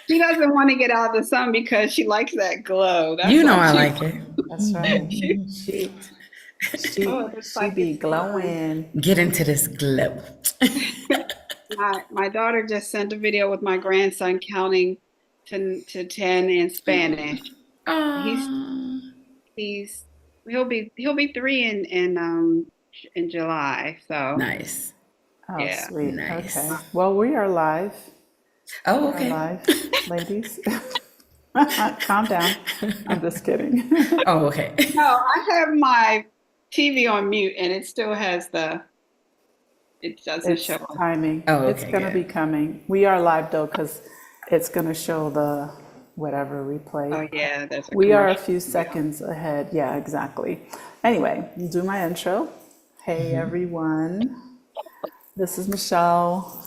She doesn't want to get out of the sun because she likes that glow. That's You know why I she. like it. That's right. she She oh, she it looks she like be it's time. glowing. Get into this glow. My daughter just sent a video with my grandson counting to 10 in Spanish. He's Oh, he's he'll be 3 in July. So nice. Oh, yeah. sweet. Nice. Okay. Well, we are live. We Oh, are okay. live, ladies. Calm down. I'm just kidding. Oh, okay. No, I have my TV on mute and it still has it doesn't It's show. timing. Oh, It's okay, gonna be good. coming. We are live though, because it's gonna show the whatever replay. Oh yeah, there's a We are a commercial. few seconds ahead. Yeah, exactly. Anyway, do my intro. Hey everyone. This is Michelle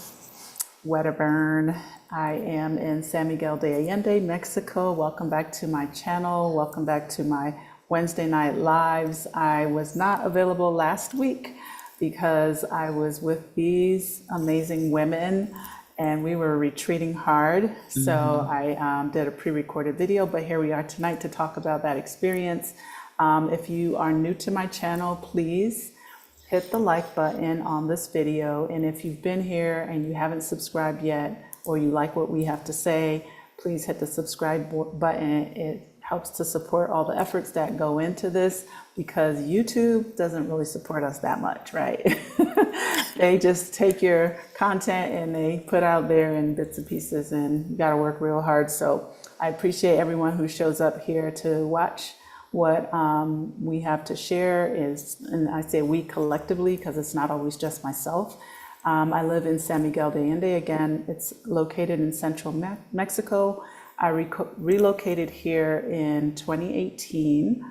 Wedderburn. I am in San Miguel de Allende, Mexico. Welcome back to my channel. Welcome back to my Wednesday night lives. I was not available last week because I was with these amazing women and we were retreating hard. So I did a pre-recorded video, but here we are tonight to talk about that experience. If you are new to my channel, please hit the like button on this video. And if you've been here and you haven't subscribed yet, or you like what we have to say, please hit the subscribe button. It helps to support all the efforts that go into this because YouTube doesn't really support us that much, right? They just take your content and they put out there in bits and pieces and you gotta work real hard. So I appreciate everyone who shows up here to watch what we have to share is, and I say we collectively because it's not always just myself. I live in San Miguel de Allende. Again, it's located in central Mexico. I relocated here in 2018,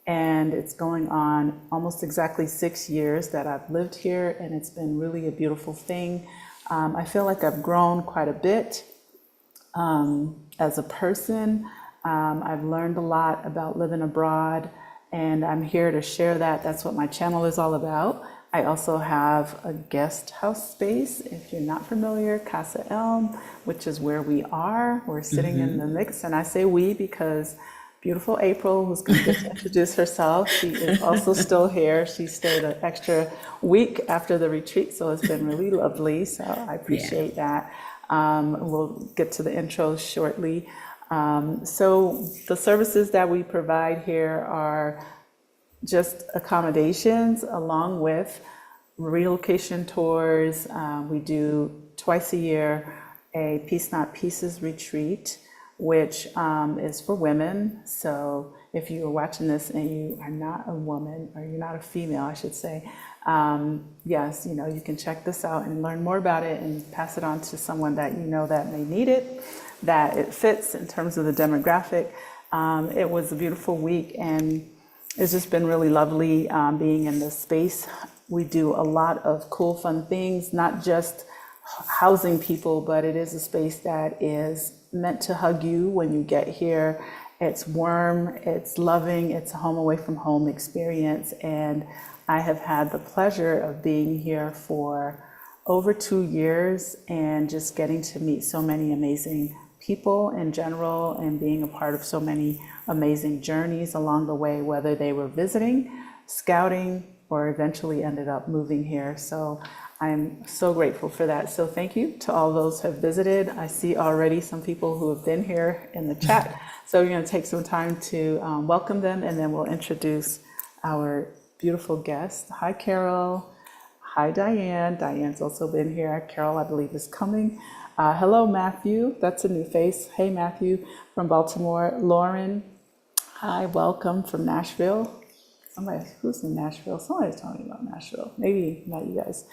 and it's going on almost exactly 6 years that I've lived here, and it's been really a beautiful thing. I feel like I've grown quite a bit as a person. I've learned a lot about living abroad, and I'm here to share that. That's what my channel is all about. I also have a guest house space, if you're not familiar, Casa Elm, which is where we are. We're sitting in the mix, and I say we because beautiful April, who's going to get to introduce herself, she is also still here. She stayed an extra week after the retreat, so it's been really lovely. So I Yeah. appreciate that. We'll get to the intro shortly. So the services that we provide here are just accommodations along with relocation tours. We do twice a year a Peace Not Pieces retreat, which is for women. So if you are watching this and you are not a woman, or you're not a female, I should say, yes, you can check this out and learn more about it and pass it on to someone that you know that may need it, that it fits in terms of the demographic. It was a beautiful week and it's just been really lovely being in this space. We do a lot of cool, fun things, not just housing people, but it is a space that is meant to hug you when you get here. It's warm, it's loving, it's a home away from home experience. And I have had the pleasure of being here for over 2 years and just getting to meet so many amazing people in general and being a part of so many amazing journeys along the way, whether they were visiting, scouting, or eventually ended up moving here. So I'm so grateful for that. So thank you to all those who have visited. I see already some people who have been here in the chat. So we're going to take some time to welcome them, and then we'll introduce our beautiful guest. Hi, Carol. Hi, Diane. Diane's also been here. Carol, I believe, is coming. Hello, Matthew. That's a new face. Hey, Matthew from Baltimore. Lauren. Hi, welcome from Nashville. Somebody who's in Nashville? Somebody's telling me about Nashville. Maybe not you guys.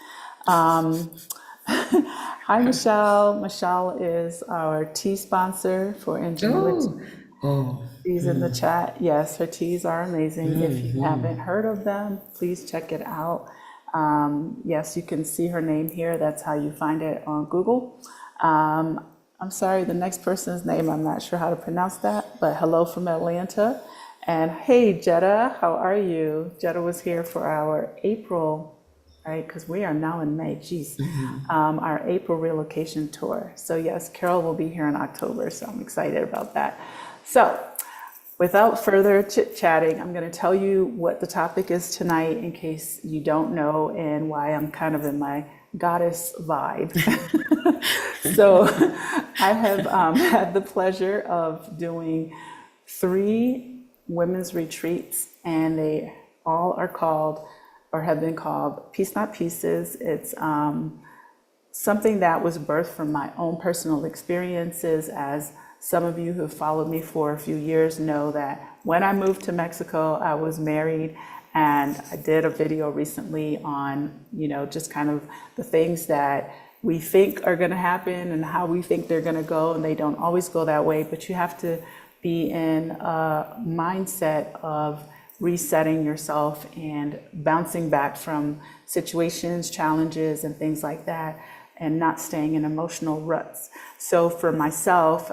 Hi, Michelle. Michelle is our tea sponsor for Ingenuity. Oh, oh. She's in the chat. Yes, her teas are amazing. If you haven't heard of them, please check it out. Yes, you can see her name here. That's how you find it on Google. I'm sorry, the next person's name, I'm not sure how to pronounce that, but hello from Atlanta. And hey, Jetta, how are you? Jetta was here for our April right? Because we are now in May, geez, our April relocation tour. So yes, Carol will be here in October, so I'm excited about that. So without further chit-chatting, I'm going to tell you what the topic is tonight in case you don't know and why I'm kind of in my goddess vibe. So I have had the pleasure of doing 3 women's retreats, and they all are called or have been called Peace Not Pieces. It's something that was birthed from my own personal experiences. As some of you who have followed me for a few years know, that when I moved to Mexico, I was married, and I did a video recently on, just kind of the things that we think are going to happen and how we think they're going to go, and they don't always go that way. But you have to be in a mindset of resetting yourself and bouncing back from situations, challenges, and things like that, and not staying in emotional ruts. So for myself,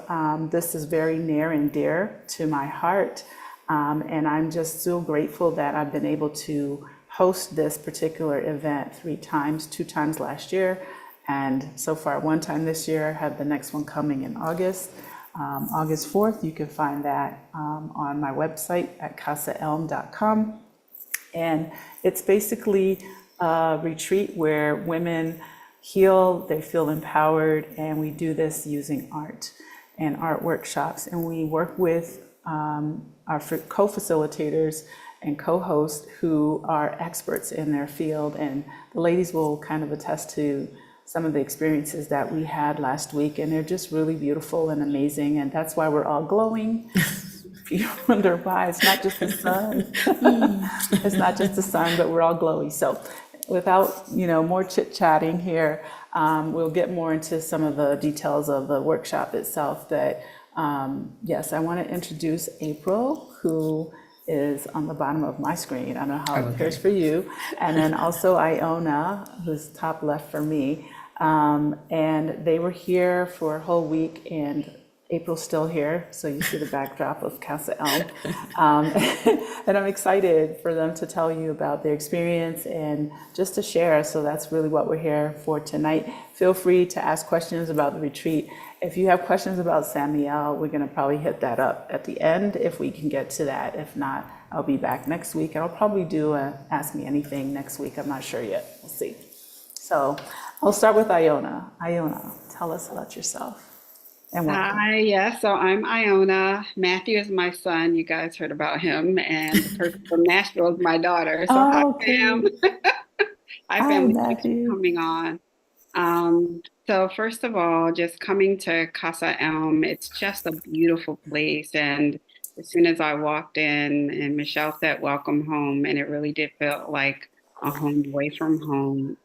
this is very near and dear to my heart. And I'm just so grateful that I've been able to host this particular event 3 times, 2 times last year, and so far 1 time this year. I have the next one coming in August. August 4th, you can find that on my website at casaelm.com. And it's basically a retreat where women heal, they feel empowered, and we do this using art and art workshops. And we work with our co-facilitators and co-hosts who are experts in their field. And the ladies will kind of attest to some of the experiences that we had last week, and they're just really beautiful and amazing, and that's why we're all glowing. If you wonder why, it's not just the sun. It's not just the sun, but we're all glowy. So without more chit-chatting here, we'll get more into some of the details of the workshop itself. But yes, I want to introduce April, who is on the bottom of my screen. I don't know how it appears for you. And then also Iona, who's top left for me. And they were here for a whole week, and April's still here. So you see the backdrop of Casa Elm. And I'm excited for them to tell you about their experience and just to share. So that's really what we're here for tonight. Feel free to ask questions about the retreat. If you have questions about Samuel, we're going to probably hit that up at the end if we can get to that. If not, I'll be back next week. And I'll probably do a Ask Me Anything next week. I'm not sure yet. We'll see. So I'll start with Iona. Iona, tell us about yourself. And welcome. Hi, yes. So I'm Iona. Matthew is my son. You guys heard about him. And the person from Nashville is my daughter. So hi, fam. Hi, family. Thanks for coming on. So first of all, just coming to Casa Elm, it's just a beautiful place. And as soon as I walked in, and Michelle said, "Welcome home," and it really did feel like a home away from home,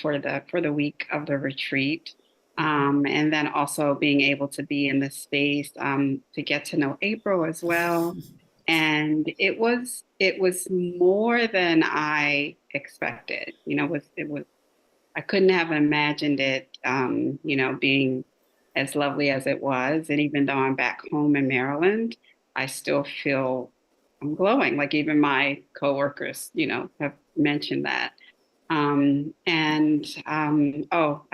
for the week of the retreat. And then also being able to be in the space, to get to know April as well. And it was more than I expected. It was I couldn't have imagined it, being as lovely as it was. And even though I'm back home in Maryland, I still feel I'm glowing. Like even my coworkers, have mentioned that.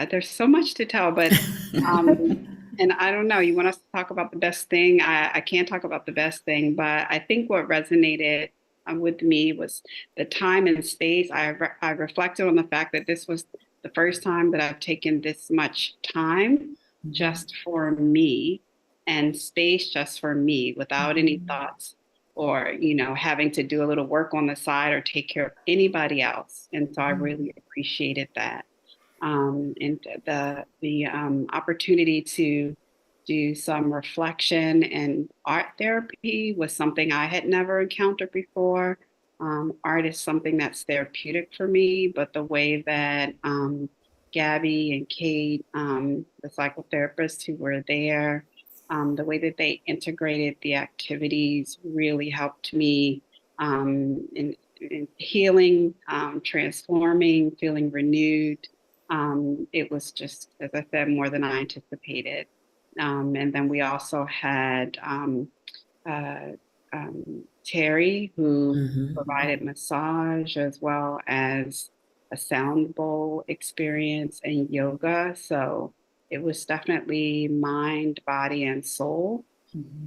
There's so much to tell, but and I don't know, you want us to talk about the best thing? I can't talk about the best thing, but I think what resonated with me was the time and space. I reflected on the fact that this was the first time that I've taken this much time just for me and space just for me without any thoughts or, having to do a little work on the side or take care of anybody else. And so I really appreciated that. And the opportunity to do some reflection and art therapy was something I had never encountered before. Art is something that's therapeutic for me, but the way that Gabby and Kate, the psychotherapists who were there, the way that they integrated the activities really helped me in healing, transforming, feeling renewed. It was just, as I said, more than I anticipated. And then we also had Teri, who Mm-hmm. provided massage as well as a sound bowl experience and yoga. So it was definitely mind, body, and soul.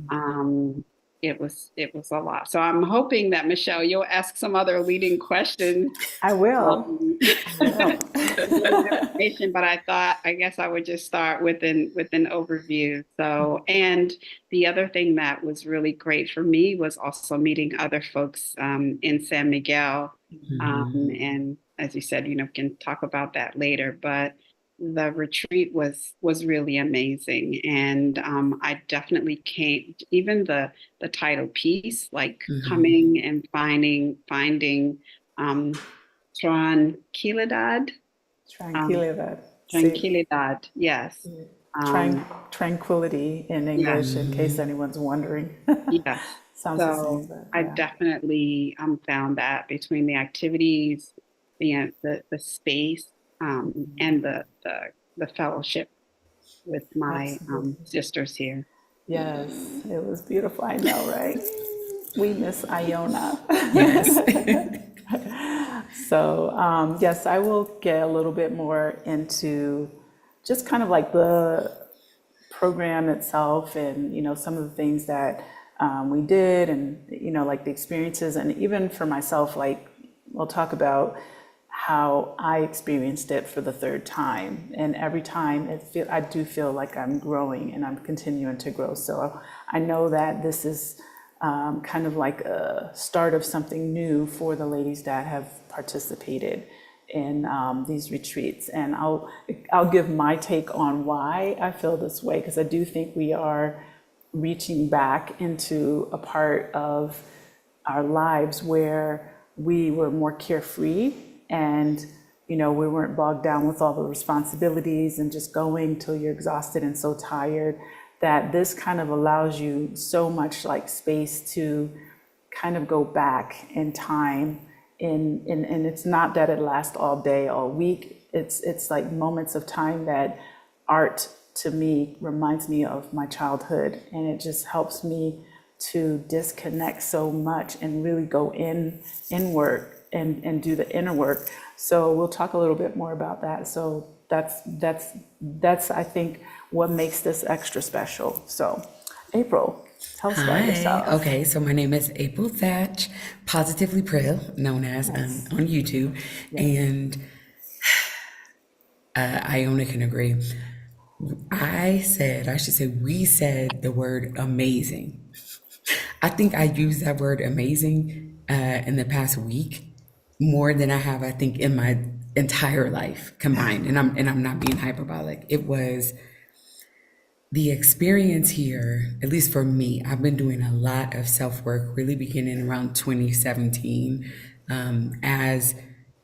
Um, it was a lot. So I'm hoping that Michelle, you'll ask some other leading questions I will. um, I will. to get more information, but I guess I would just start with an overview. So, and the other thing that was really great for me was also meeting other folks in San Miguel. And as you said, we can talk about that later, but the retreat was really amazing. And I definitely came, even the title piece, like Mm-hmm. coming and finding um, tranquilidad. Um, Tranquilidad. See, tranquilidad, yes. tran- Um, tranquility in yes, English, in case anyone's wondering. yes. Sounds the same, So but I yeah. definitely found that between the activities, the space, and the fellowship with my Absolutely. sisters here. Yes, it was beautiful. I know, right? We miss Iona. Yes. So, yes, I will get a little bit more into just kind of like the program itself and, some of the things that we did and, like the experiences. And even for myself, like, we'll talk about how I experienced it for the third time. And every time I do feel like I'm growing and I'm continuing to grow. So I know that this is kind of like a start of something new for the ladies that have participated in these retreats. And I'll give my take on why I feel this way, because I do think we are reaching back into a part of our lives where we were more carefree and we weren't bogged down with all the responsibilities and just going till you're exhausted and so tired, that this kind of allows you so much like space to kind of go back in time and it's not that it lasts all day, all week. It's like moments of time that art to me reminds me of my childhood, and it just helps me to disconnect so much and really go inward and do the inner work. So we'll talk a little bit more about that. So that's I think what makes this extra special. So April, tell us about Hi. yourself. Okay, so my name is April Thatch, Positively Prill, known as Yes. on YouTube, Yes. and Iona can agree. I should say, we said the word amazing. I think I used that word amazing in the past week more than I have, I think, in my entire life combined. And I'm not being hyperbolic. It was the experience here, at least for me. I've been doing a lot of self work, really beginning around 2017, as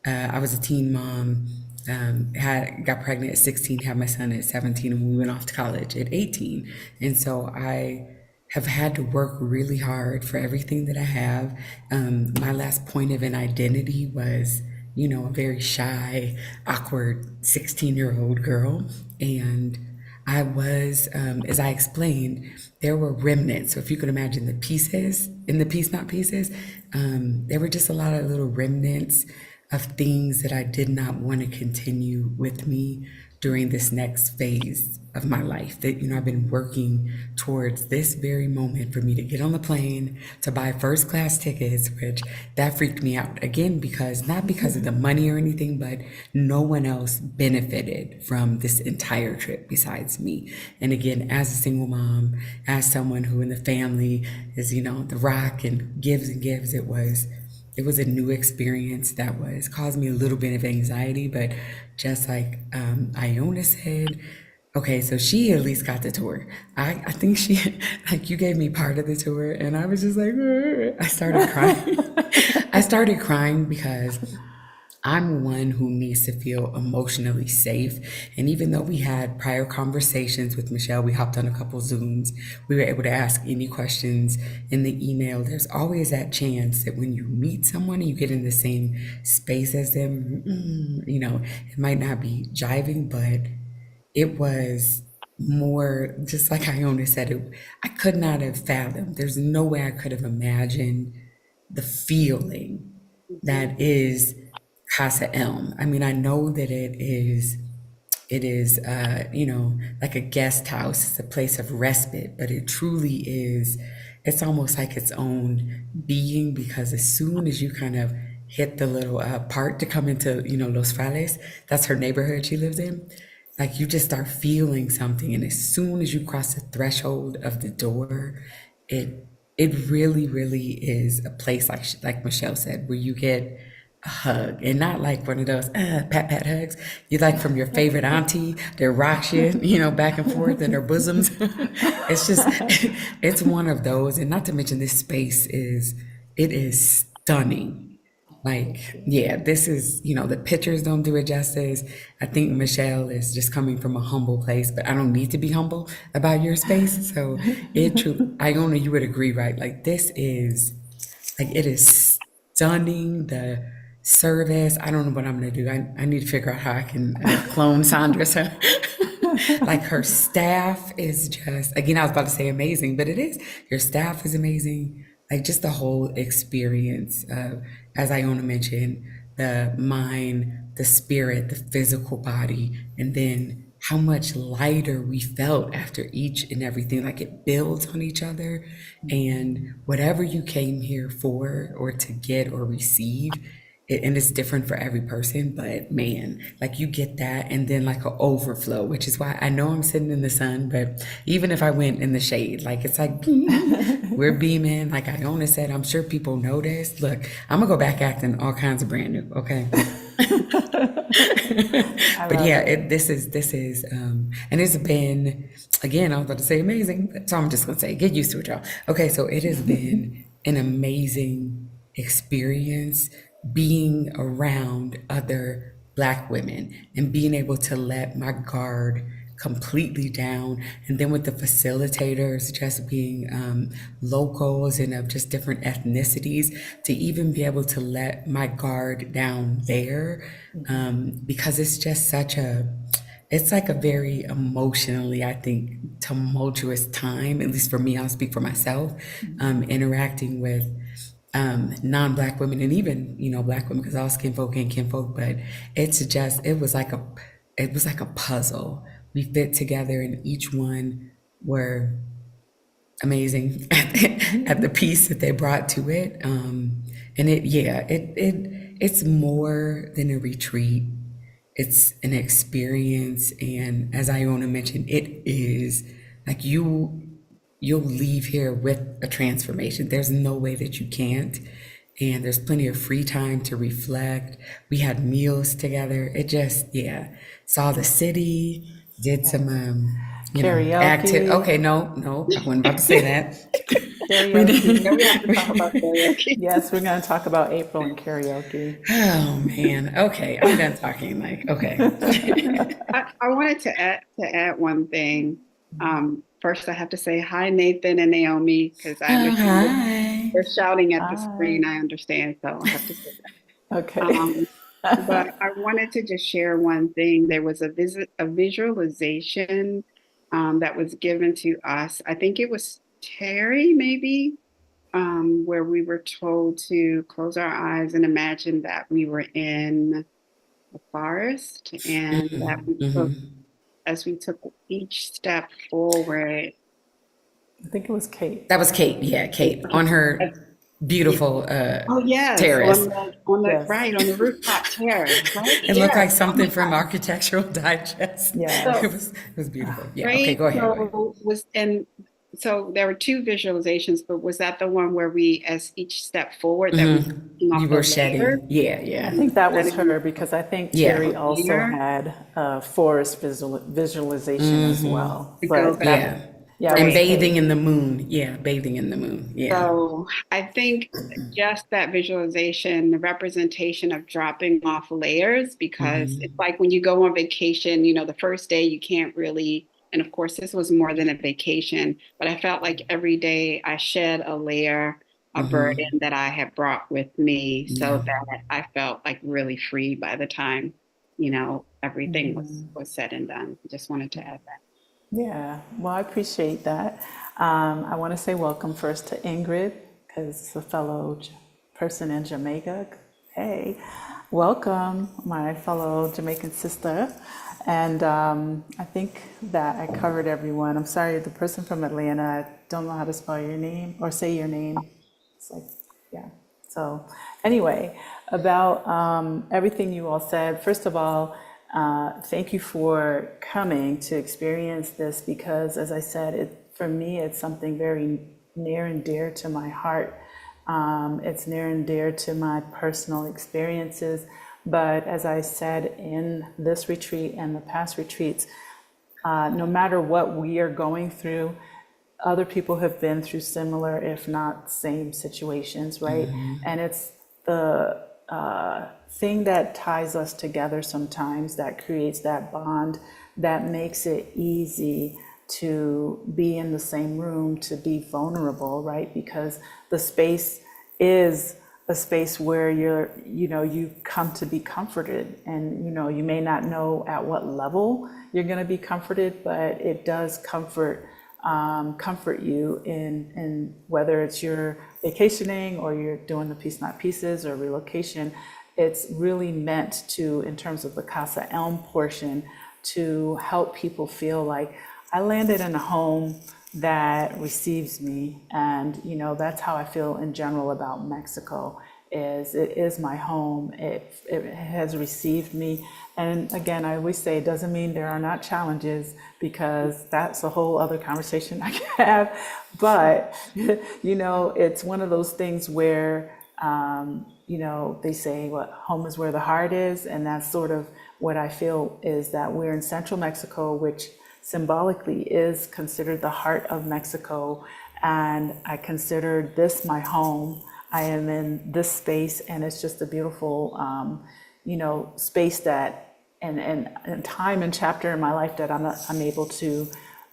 I was a teen mom, got pregnant at 16, had my son at 17, and we went off to college at 18. And so I have had to work really hard for everything that I have. My last point of an identity was, a very shy, awkward 16-year-old girl. And I was, as I explained, there were remnants. So if you could imagine the pieces in the piece, not pieces, there were just a lot of little remnants of things that I did not want to continue with me during this next phase of my life. That, I've been working towards this very moment for me to get on the plane, to buy first class tickets, which that freaked me out again, because not because of the money or anything, but no one else benefited from this entire trip besides me. And again, as a single mom, as someone who in the family is, the rock and gives, it was a new experience that was caused me a little bit of anxiety, but just like Iona said, okay, so she at least got the tour. I think she, like, you gave me part of the tour, and I was just like, "Ugh." I started crying. I started crying because I'm one who needs to feel emotionally safe. And even though we had prior conversations with Michelle, we hopped on a couple Zooms, we were able to ask any questions in the email. There's always that chance that when you meet someone and you get in the same space as them, it might not be jiving, but it was. more, just like Iona said, I could not have fathomed. There's no way I could have imagined the feeling Mhm. that is Casa Elm. I mean, I know that it is, like a guest house. It's a place of respite, but it truly is. It's almost like its own being because as soon as you kind of hit the little part to come into, Los Fales, that's her neighborhood she lives in. Like you just start feeling something, and as soon as you cross the threshold of the door, it it really, really is a place like Michelle said, where you get a hug, and not like one of those pat pat hugs. You like from your favorite auntie that rocks you, back and forth in her bosoms. It's just, it's one of those, and not to mention this space it is stunning. Like, yeah, this is, the pictures don't do it justice. I think Michelle is just coming from a humble place, but I don't need to be humble about your space. So Iona, you would agree, right? Like, it is stunning. The service, I don't know what I'm gonna do. I need to figure out how I can clone Sandra. So, like, her staff is just, again, I was about to say amazing, but it is. Your staff is amazing. Like, just the whole experience, as Iona mentioned, the mind, the spirit, the physical body, and then how much lighter we felt after each and everything. Like, it builds on each other, and whatever you came here for or to get or receive, and it's different for every person, but man, like you get that, and then like an overflow, which is why I know I'm sitting in the sun, but even if I went in the shade, like it's like we're beaming. Like Iona said, I'm sure people noticed. Look, I'm gonna go back acting all kinds of brand new, okay? I But love yeah, it. this is, and it's been, again, I was about to say amazing, so I'm just gonna say, get used to it, y'all. Okay, so it has been an amazing experience being around other Black women and being able to let my guard completely down. And then with the facilitators just being locals and of just different ethnicities, to even be able to let my guard down there, because it's just it's like a very emotionally, I think, tumultuous time, at least for me, I'll speak for myself, interacting with non-black women, and even black women, because all skin folk and kinfolk. But it was like a puzzle. We fit together, and each one were amazing at the piece that they brought to it. And it's more than a retreat. It's an experience, and as Iona mentioned, it is like you'll leave here with a transformation. There's no way that you can't. And there's plenty of free time to reflect. We had meals together. It just, yeah, saw the city, did some, active. Karaoke, Okay, no, I wasn't about to say that. We karaoke. Yeah, we have to did. talk about karaoke. Yes, we're going to talk about April and karaoke. Oh man. Okay, I'm done talking. Like, okay. I wanted to add one thing. First, I have to say hi, Nathan and Naomi, because I Oh, understand that hi. they're shouting at the Hi. screen. I understand, so I have to say that. Okay. But I wanted to just share one thing. There was a visualization that was given to us. I think it was Terry, maybe, where we were told to close our eyes and imagine that we were in the forest and that as we took each step forward. I think it was Kate. That was Kate. Yeah, Kate on her Yeah. beautiful Oh yes, terrace. on the Yes. right on the rooftop terrace, right? It looked Yes. like Oh my something from God. Architectural Digest. Yes. It was beautiful. Yeah. Okay. Right. Go ahead. Go ahead. So there were two visualizations, but was that the one where we, as each step forward, that we were taking off You the were layer shedding. Yeah. I Yeah. think that was letting her because I think Yeah. Terry also layer had a forest visualization as well. to go But back? that, Yeah. yeah, it And was Right. bathing Kate. in the moon. Yeah. Bathing in the moon. Yeah. So I think just that visualization, the representation of dropping off layers, because it's like when you go on vacation, the first day you can't really, and of course this was more than a vacation, but I felt like every day I shed a layer, a burden that I had brought with me so Yeah. that I felt like really free by the time, everything was said and done. Just wanted to add that. Yeah, well, I appreciate that. I want to say welcome first to Ingrid, because it's a fellow person in Jamaica. Hey, welcome, my fellow Jamaican sister. And I think that I covered everyone. I'm sorry, the person from Atlanta, I don't know how to spell your name or say your name. It's like, yeah. So anyway, about everything you all said, first of all, thank you for coming to experience this, because as I said, for me, it's something very near and dear to my heart. It's near and dear to my personal experiences. But as I said in this retreat and the past retreats, no matter what we are going through, other people have been through similar, if not same situations, right? And it's the thing that ties us together sometimes, that creates that bond, that makes it easy to be in the same room, to be vulnerable, right? Because the space is a space where you come to be comforted, and you may not know at what level you're going to be comforted, but it does comfort you in whether it's you're vacationing or you're doing the Peace Not Pieces or relocation. It's really meant to, in terms of the Casa Elm portion, to help people feel like I landed in a home that receives me. And that's how I feel in general about Mexico. It is my home. It has received me. And again, I always say it doesn't mean there are not challenges, because that's a whole other conversation I can have. But, it's one of those things where, they say what home is where the heart is. And that's sort of what I feel, is that we're in central Mexico, which symbolically is considered the heart of Mexico. And I consider this my home. I am in this space, and it's just a beautiful, space that, and time and chapter in my life that I'm able to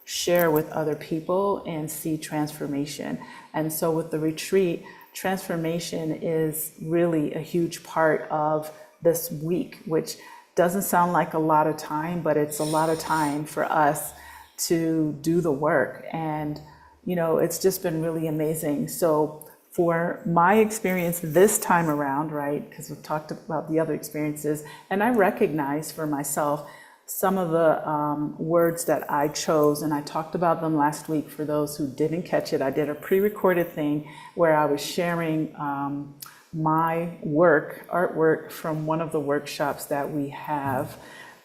share with other people and see transformation. And so with the retreat, transformation is really a huge part of this week, which doesn't sound like a lot of time, but it's a lot of time for us to do the work. And, it's just been really amazing. So for my experience this time around, right, because we've talked about the other experiences, and I recognize for myself some of the words that I chose, and I talked about them last week. For those who didn't catch it, I did a pre-recorded thing where I was sharing my artwork from one of the workshops that we have.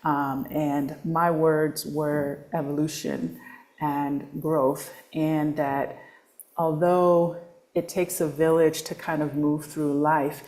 And my words were evolution and growth, and that although it takes a village to kind of move through life,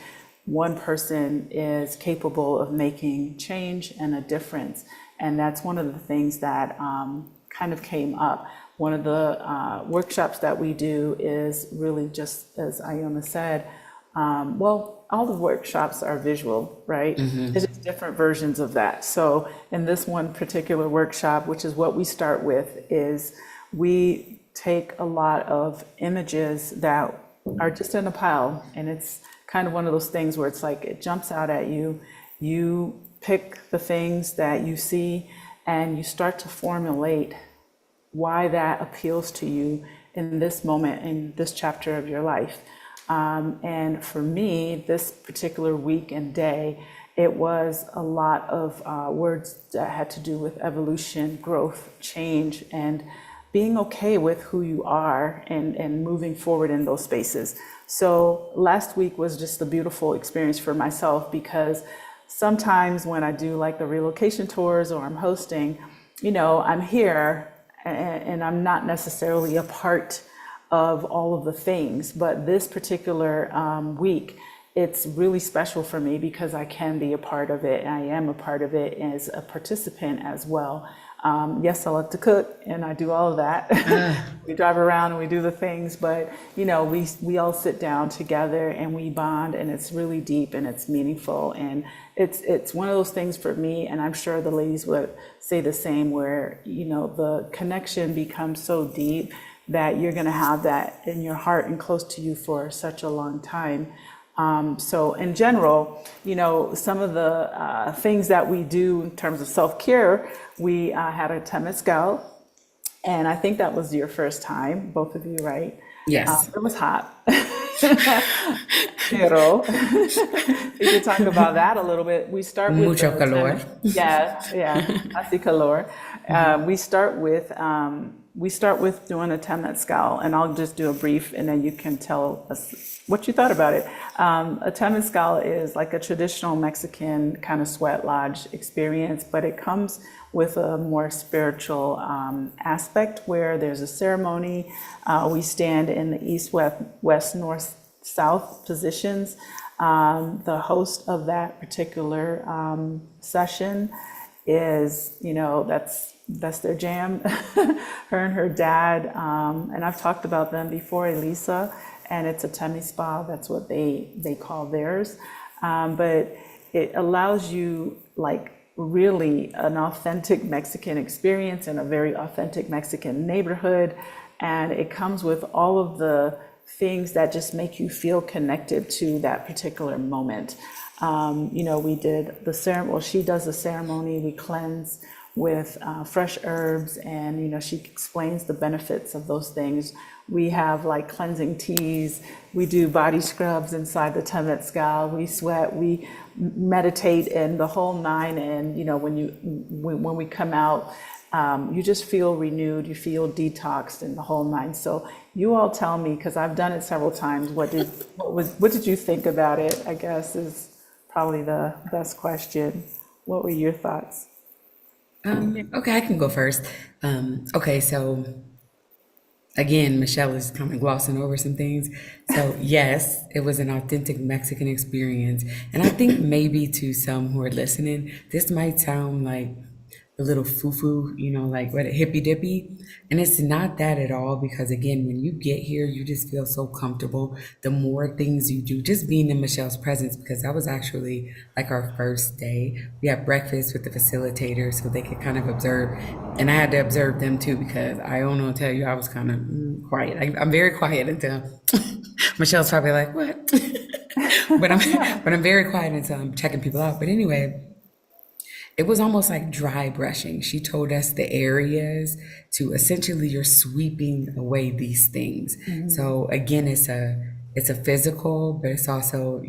one person is capable of making change and a difference. And that's one of the things that kind of came up. One of the workshops that we do is really just, as Iona said, all the workshops are visual, right? There's just different versions of that. So in this one particular workshop, which is what we start with, is we take a lot of images that are just in a pile. And it's kind of one of those things where it's like it jumps out at you. You pick the things that you see, and you start to formulate why that appeals to you in this moment, in this chapter of your life. And for me, this particular week and day, it was a lot of words that had to do with evolution, growth, change, and being okay with who you are, and moving forward in those spaces. So last week was just a beautiful experience for myself, because sometimes when I do like the relocation tours or I'm hosting, I'm here and I'm not necessarily a part of all of the things. But this particular week, it's really special for me because I can be a part of it. I am a part of it as a participant as well. Yes, I love to cook and I do all of that. We drive around and we do the things, but we all sit down together and we bond, and it's really deep and it's meaningful. And it's one of those things for me, and I'm sure the ladies would say the same, where, the connection becomes so deep that you're going to have that in your heart and close to you for such a long time. So in general, some of the things that we do in terms of self-care, we had a Temezcal, And I think that was your first time, both of you, right? Yes. It was hot. Pero we could talk about that a little bit. We start with Mucho the calor. yeah, así calor. We start with doing a temezcal, and I'll just do a brief, and then you can tell us what you thought about it. A temezcal is like a traditional Mexican kind of sweat lodge experience, but it comes with a more spiritual aspect where there's a ceremony. We stand in the east, west, north, south positions. The host of that particular session is, that's their jam. Her and her dad, and I've talked about them before, Elisa, and it's a temizcal. That's what they call theirs. But it allows you like really an authentic Mexican experience in a very authentic Mexican neighborhood. And it comes with all of the things that just make you feel connected to that particular moment. We did the ceremony, well, she does the ceremony, we cleanse with fresh herbs, and she explains the benefits of those things. We have like cleansing teas, we do body scrubs inside the temezcal, we sweat, we meditate, and the whole nine. And when we come out, you just feel renewed, you feel detoxed, in the whole nine. So you all tell me, because I've done it several times, what did you think about it, I guess, is probably the best question. What were your thoughts? Okay, I can go first. Okay, so again, Michelle is kind of glossing over some things. So yes, it was an authentic Mexican experience. And I think maybe to some who are listening, this might sound like a little foo-foo, like what a hippy dippy. And it's not that at all, because again, when you get here, you just feel so comfortable. The more things you do, just being in Michelle's presence, because that was actually like our first day. We had breakfast with the facilitators so they could kind of observe. And I had to observe them too, because Iona will tell you I was kind of quiet. I'm very quiet until Michelle's probably like, what? but I'm very quiet until I'm checking people out. But anyway, it was almost like dry brushing. She told us the areas to essentially you're sweeping away these things. Mm-hmm. So again, it's a physical, but it's also,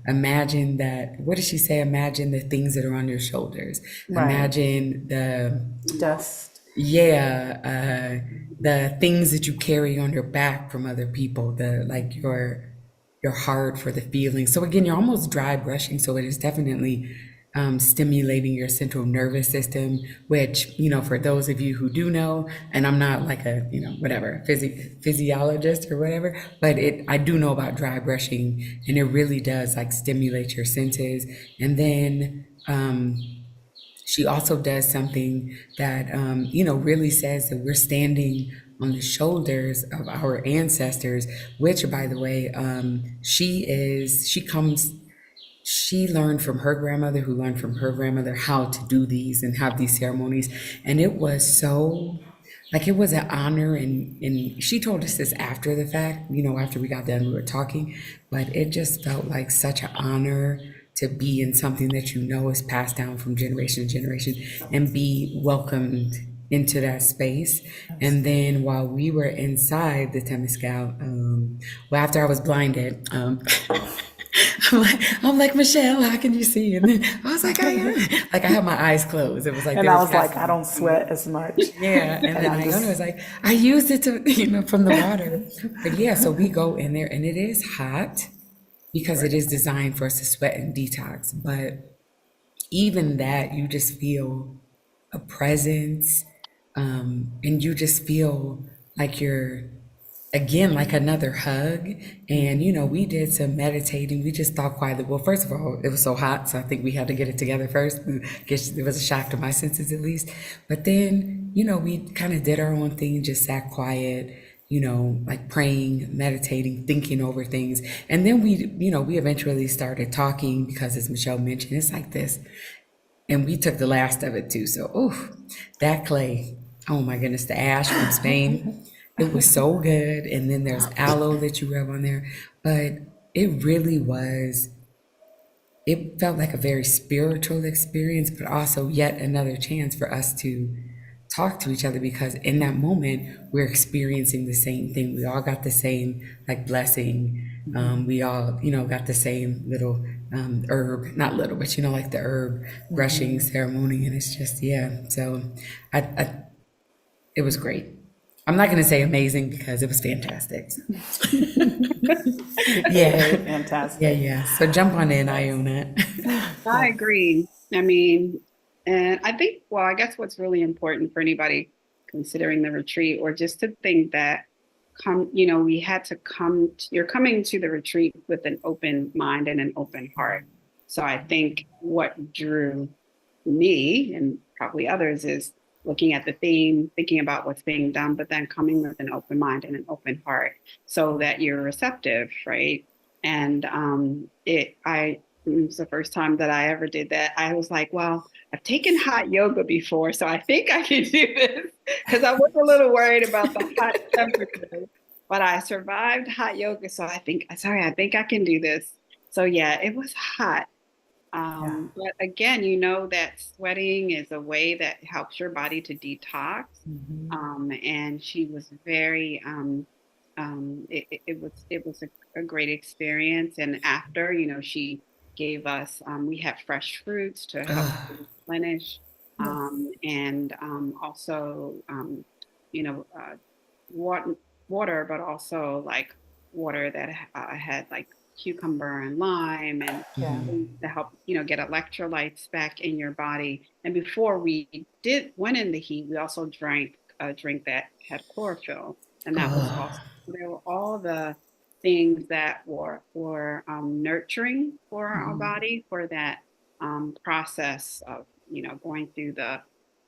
imagine that, what did she say? Imagine the things that are on your shoulders. Right. Imagine the dust. Yeah. The things that you carry on your back from other people, your heart for the feelings. So again, you're almost dry brushing. So it is definitely stimulating your central nervous system, which, for those of you who do know, and I'm not like a, physiologist or whatever, but I do know about dry brushing, and it really does like stimulate your senses. And then, she also does something that, really says that we're standing on the shoulders of our ancestors, which, by the way, she learned from her grandmother, who learned from her grandmother, how to do these and have these ceremonies. And it was so, it was an honor. And she told us this after the fact, after we got done, we were talking, but it just felt like such an honor to be in something that is passed down from generation to generation and be welcomed into that space. And then while we were inside the Temezcal, after I was blinded, I'm like, Michelle, how can you see? And then I was like, I had my eyes closed. It was like, and I was like, I don't sweat as much. Yeah. And then Iona was like, I used it to, from the water. But yeah, so we go in there and it is hot because it is designed for us to sweat and detox. But even that, you just feel a presence, and you just feel like you're, again, like another hug. And, we did some meditating. We just thought quietly. Well, first of all, it was so hot, so I think we had to get it together first. It was a shock to my senses, at least. But then, we kind of did our own thing, just sat quiet, like praying, meditating, thinking over things. And then we eventually started talking, because as Michelle mentioned, it's like this. And we took the last of it too. So, that clay, oh my goodness, the ash from Spain. It was so good. And then there's aloe that you rub on there. But it really was, it felt like a very spiritual experience, but also yet another chance for us to talk to each other, because in that moment we're experiencing the same thing. We all got the same like blessing. We all, got the same little herb, not little, but like the herb brushing ceremony, and it's just yeah. So it was great. I'm not going to say amazing because it was fantastic. Very Yeah, fantastic. yeah. So jump on in, Iona. I agree. I mean, and I think, well, I guess what's really important for anybody considering the retreat, or just to think that we had to you're coming to the retreat with an open mind and an open heart. So I think what drew me and probably others is looking at the theme, thinking about what's being done, but then coming with an open mind and an open heart so that you're receptive, right? And it was the first time that I ever did that. I was like, well, I've taken hot yoga before, so I think I can do this, because I was a little worried about the hot temperature, but I survived hot yoga. So I think I can do this. So yeah, it was hot. Yeah. But again, you know that sweating is a way that helps your body to detox. And she was very, it was a great experience. And after, she gave us, we had fresh fruits to help replenish, and also, water, but also like water that had like cucumber and lime and Yeah. things to help get electrolytes back in your body. And before we went in the heat, we also drank a drink that had chlorophyll, and that was also, there were all the things that were nurturing for our body for that process of going through the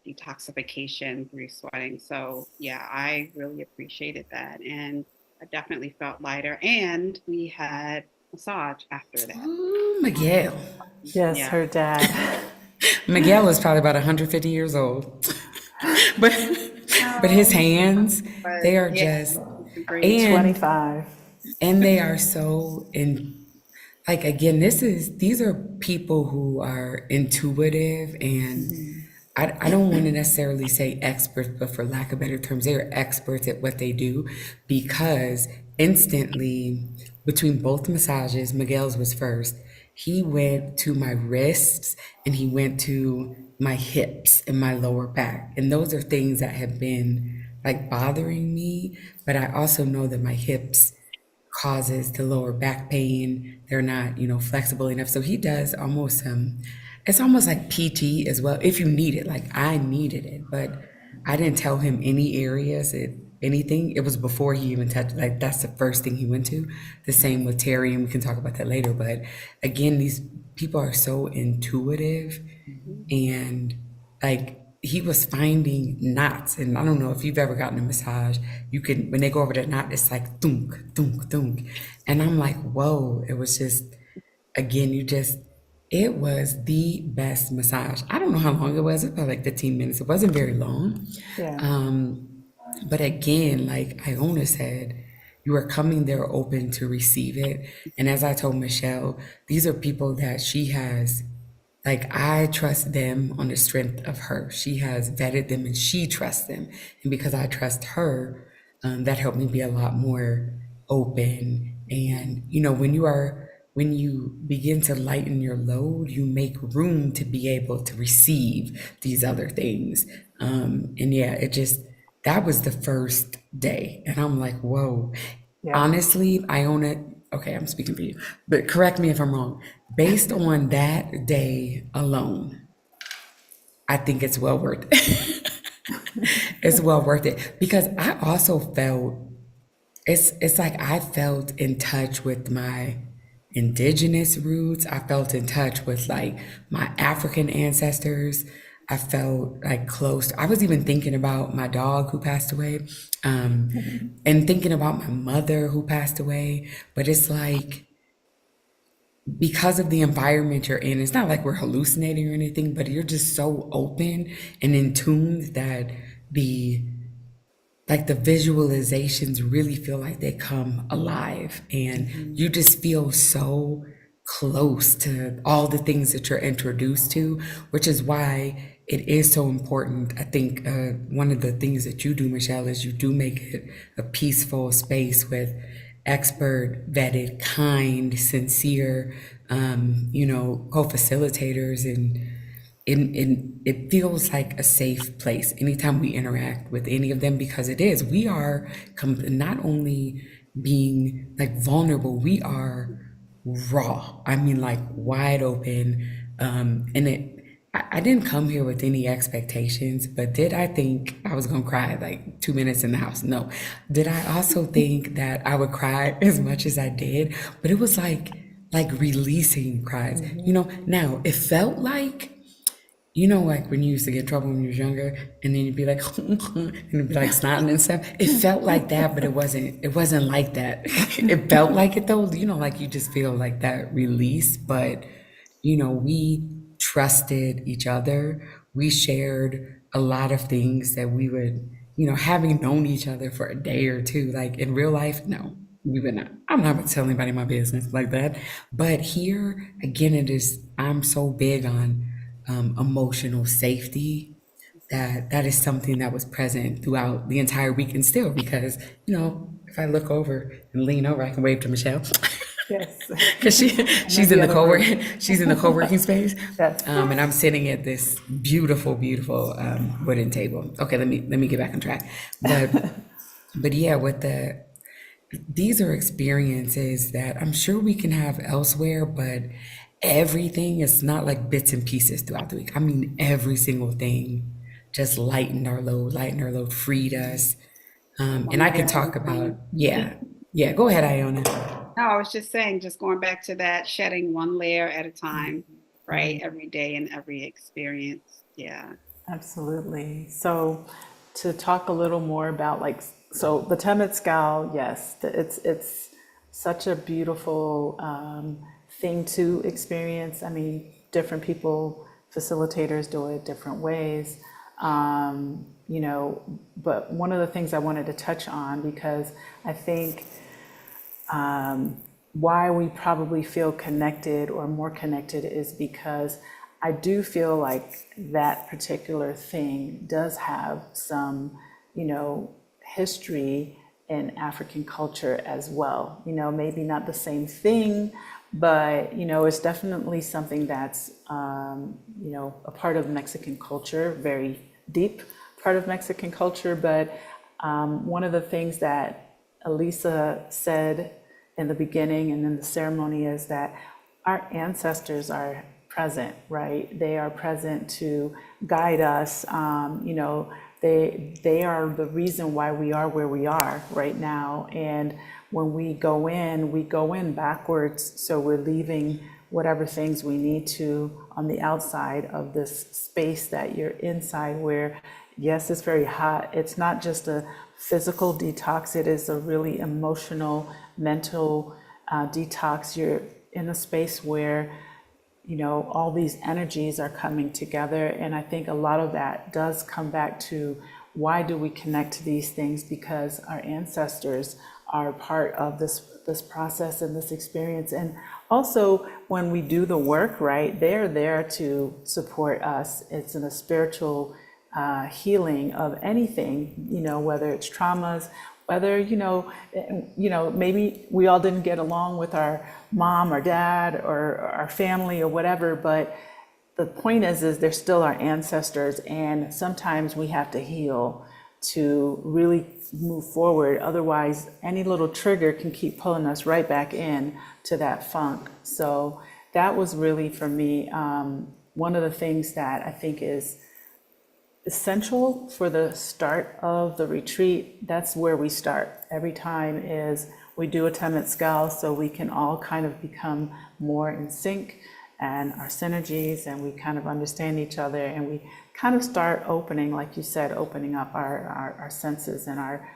detoxification through sweating. So yeah, I really appreciated that, and I definitely felt lighter. And we had massage after that. Ooh, Miguel. Yes, Yeah. her dad. Miguel is probably about 150 years old. but but his hands, But they are yeah, just, it's a great. and 25. they are so like, again, these are people who are intuitive, and I don't want to necessarily say experts, but for lack of better terms, they are experts at what they do, because instantly between both massages, Miguel's was first, he went to my wrists and he went to my hips and my lower back. And those are things that have been like bothering me, but I also know that my hips causes the lower back pain. They're not, flexible enough. So he does almost it's almost like PT as well, if you need it. Like I needed it, but I didn't tell him any areas, anything. It was before he even touched, like that's the first thing he went to. The same with Teri, and we can talk about that later. But again, these people are so intuitive, and like he was finding knots. And I don't know if you've ever gotten a massage, you can, when they go over that knot, it's like thunk, thunk, thunk. And I'm like, whoa, it was just, again, it was the best massage. I don't know how long it was. It felt like 15 minutes. It wasn't very long. Yeah. But again, like Iona said, you are coming there open to receive it. And as I told Michelle, these are people that she has, like, I trust them on the strength of her. She has vetted them and she trusts them. And because I trust her, that helped me be a lot more open. And, when you begin to lighten your load, you make room to be able to receive these other things. And yeah, that was the first day. And I'm like, whoa. Yeah. Honestly, Iona, okay, I'm speaking for you, but correct me if I'm wrong. Based on that day alone, I think it's well worth it. It's well worth it, because I also felt, it's like I felt in touch with my indigenous roots. I felt in touch with like my African ancestors. I felt like close. I was even thinking about my dog who passed away, and thinking about my mother who passed away. But it's like, because of the environment you're in, it's not like we're hallucinating or anything, but you're just so open and in tune that the the visualizations really feel like they come alive, and you just feel so close to all the things that you're introduced to, which is why it is so important. I think one of the things that you do, Michelle, is you do make it a peaceful space with expert, vetted, kind, sincere, co-facilitators, and it feels like a safe place anytime we interact with any of them, because it is. We are not only being like vulnerable, we are raw. I mean, like wide open. And I didn't come here with any expectations, but did I think I was gonna cry like 2 minutes in the house? No. Did I also think that I would cry as much as I did? But it was like releasing cries. Now it felt like, like when you used to get in trouble when you was younger, and then you'd be like, and it'd be like snotting and stuff. It felt like that, but it wasn't. It wasn't like that. It felt like it though. Like you just feel like that release. But we trusted each other. We shared a lot of things that we would, having known each other for a day or two. Like in real life, no, we would not. I'm not going to tell anybody my business like that. But here again, it is. I'm so big on emotional safety, that is something that was present throughout the entire week, and still, because if I look over and lean over, I can wave to Michelle. Yes. Because she's in the co-working space. Yes. And I'm sitting at this beautiful wooden table. Okay, let me get back on track. But yeah, these are experiences that I'm sure we can have elsewhere, but everything is not like bits and pieces throughout the week. I mean, every single thing just lightened our load, freed us. And I can talk about, yeah. Go ahead, Iona. No, I was just saying, just going back to that, shedding one layer at a time, right? Every day and every experience. Yeah. Absolutely. So to talk a little more about so the Temezcal, yes, it's such a beautiful thing to experience. I mean, different people, facilitators do it different ways. But one of the things I wanted to touch on, because I think why we probably feel connected or more connected is because I do feel like that particular thing does have some, history in African culture as well. Maybe not the same thing, but, it's definitely something that's, a part of Mexican culture, very deep part of Mexican culture. But one of the things that Elisa said in the beginning and in the ceremony is that our ancestors are present, right? They are present to guide us. They are the reason why we are where we are right now. And when we go in backwards. So we're leaving whatever things we need to on the outside of this space that you're inside, where, yes, it's very hot. It's not just a physical detox. It is a really emotional, mental detox. You're in a space where, all these energies are coming together. And I think a lot of that does come back to, why do we connect to these things? Because our ancestors are part of this process and this experience. And also when we do the work, right, they're there to support us. It's in a spiritual healing of anything, whether it's traumas, whether, maybe we all didn't get along with our mom or dad or our family or whatever, but the point is they're still our ancestors, and sometimes we have to heal to really move forward. Otherwise, any little trigger can keep pulling us right back in to that funk. So that was really, for me, one of the things that I think is essential for the start of the retreat. That's where we start every time, is we do a Temezcal so we can all kind of become more in sync and our synergies, and we kind of understand each other, and we kind of start opening, like you said, opening up our senses and our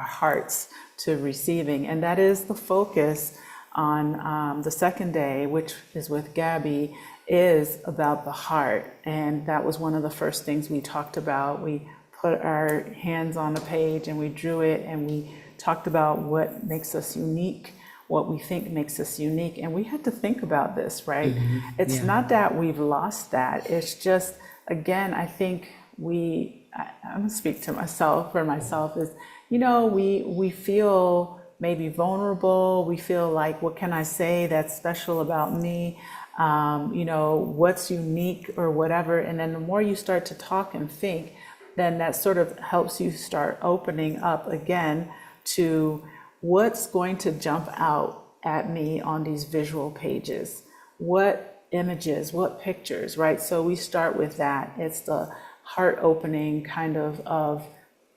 hearts to receiving. And that is the focus on the second day, which is with Gabby, is about the heart. And that was one of the first things we talked about. We put our hands on a page and we drew it, and we talked about what makes us unique, what we think makes us unique. And we had to think about this, right? It's Yeah. not that we've lost that. It's just, again, I think I'm gonna speak to myself, for myself, is, we feel maybe vulnerable. We feel like, what can I say that's special about me? What's unique or whatever. And then the more you start to talk and think, then that sort of helps you start opening up again to what's going to jump out at me on these visual pages. What images, what pictures, right? So we start with that. It's the heart opening kind of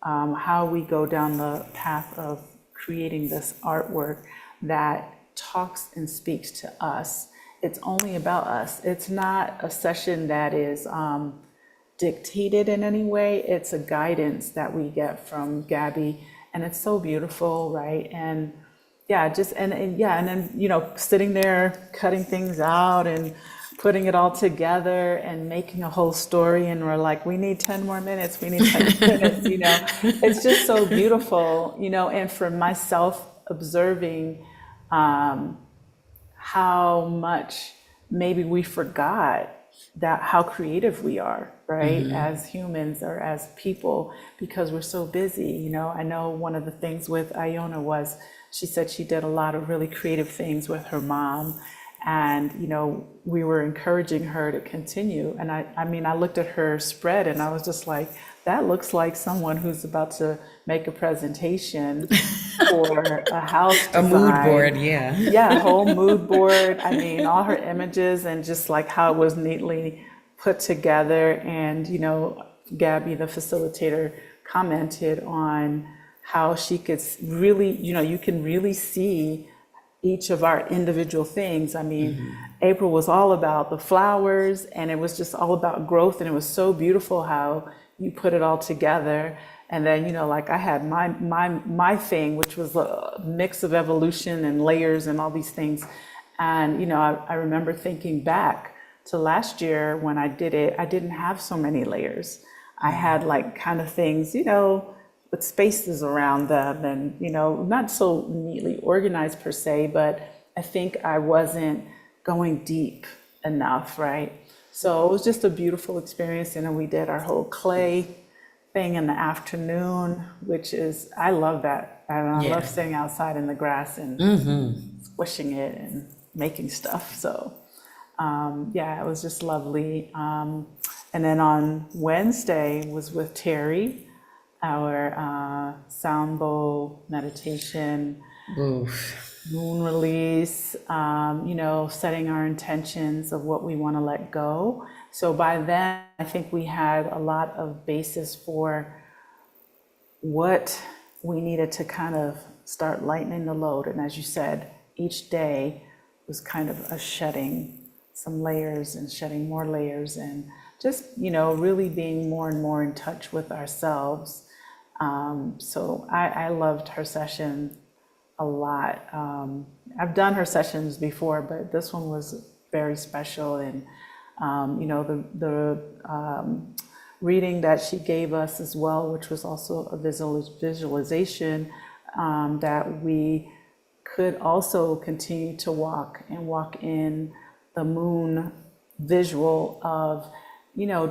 how we go down the path of creating this artwork that talks and speaks to us. It's only about us. It's not a session that is dictated in any way. It's a guidance that we get from Gabby, and it's so beautiful, right? And yeah, and then sitting there cutting things out and putting it all together and making a whole story, and we're like, we need 10 more minutes, we need 10 minutes, It's just so beautiful, and for myself observing how much maybe we forgot that how creative we are, right? As humans or as people, because we're so busy. I know one of the things with Iona was, she said she did a lot of really creative things with her mom. And, we were encouraging her to continue. And I looked at her spread and I was just like, that looks like someone who's about to make a presentation for a house design. A mood board, yeah. Yeah, a whole mood board. All her images and just like how it was neatly put together. And, Gabby, the facilitator, commented on how she could really, you can really see each of our individual things. April was all about the flowers, and it was just all about growth, and it was so beautiful how you put it all together. And then, like I had my thing, which was a mix of evolution and layers and all these things. And, I remember thinking back to last year when I did it, I didn't have so many layers. I had like kind of things, with spaces around them and, not so neatly organized per se, but I think I wasn't going deep enough, right? So it was just a beautiful experience. And then we did our whole clay thing in the afternoon, which is, I love that. And I love sitting outside in the grass and squishing it and making stuff. So it was just lovely. And then on Wednesday was with Teri, our sound bowl meditation, moon release, setting our intentions of what we want to let go. So by then, I think we had a lot of basis for what we needed to kind of start lightening the load. And as you said, each day was kind of a shedding some layers and shedding more layers and just, really being more and more in touch with ourselves. So I loved her session a lot. I've done her sessions before, but this one was very special. And, the reading that she gave us as well, which was also a visualization, that we could also continue to walk in the moon visual of,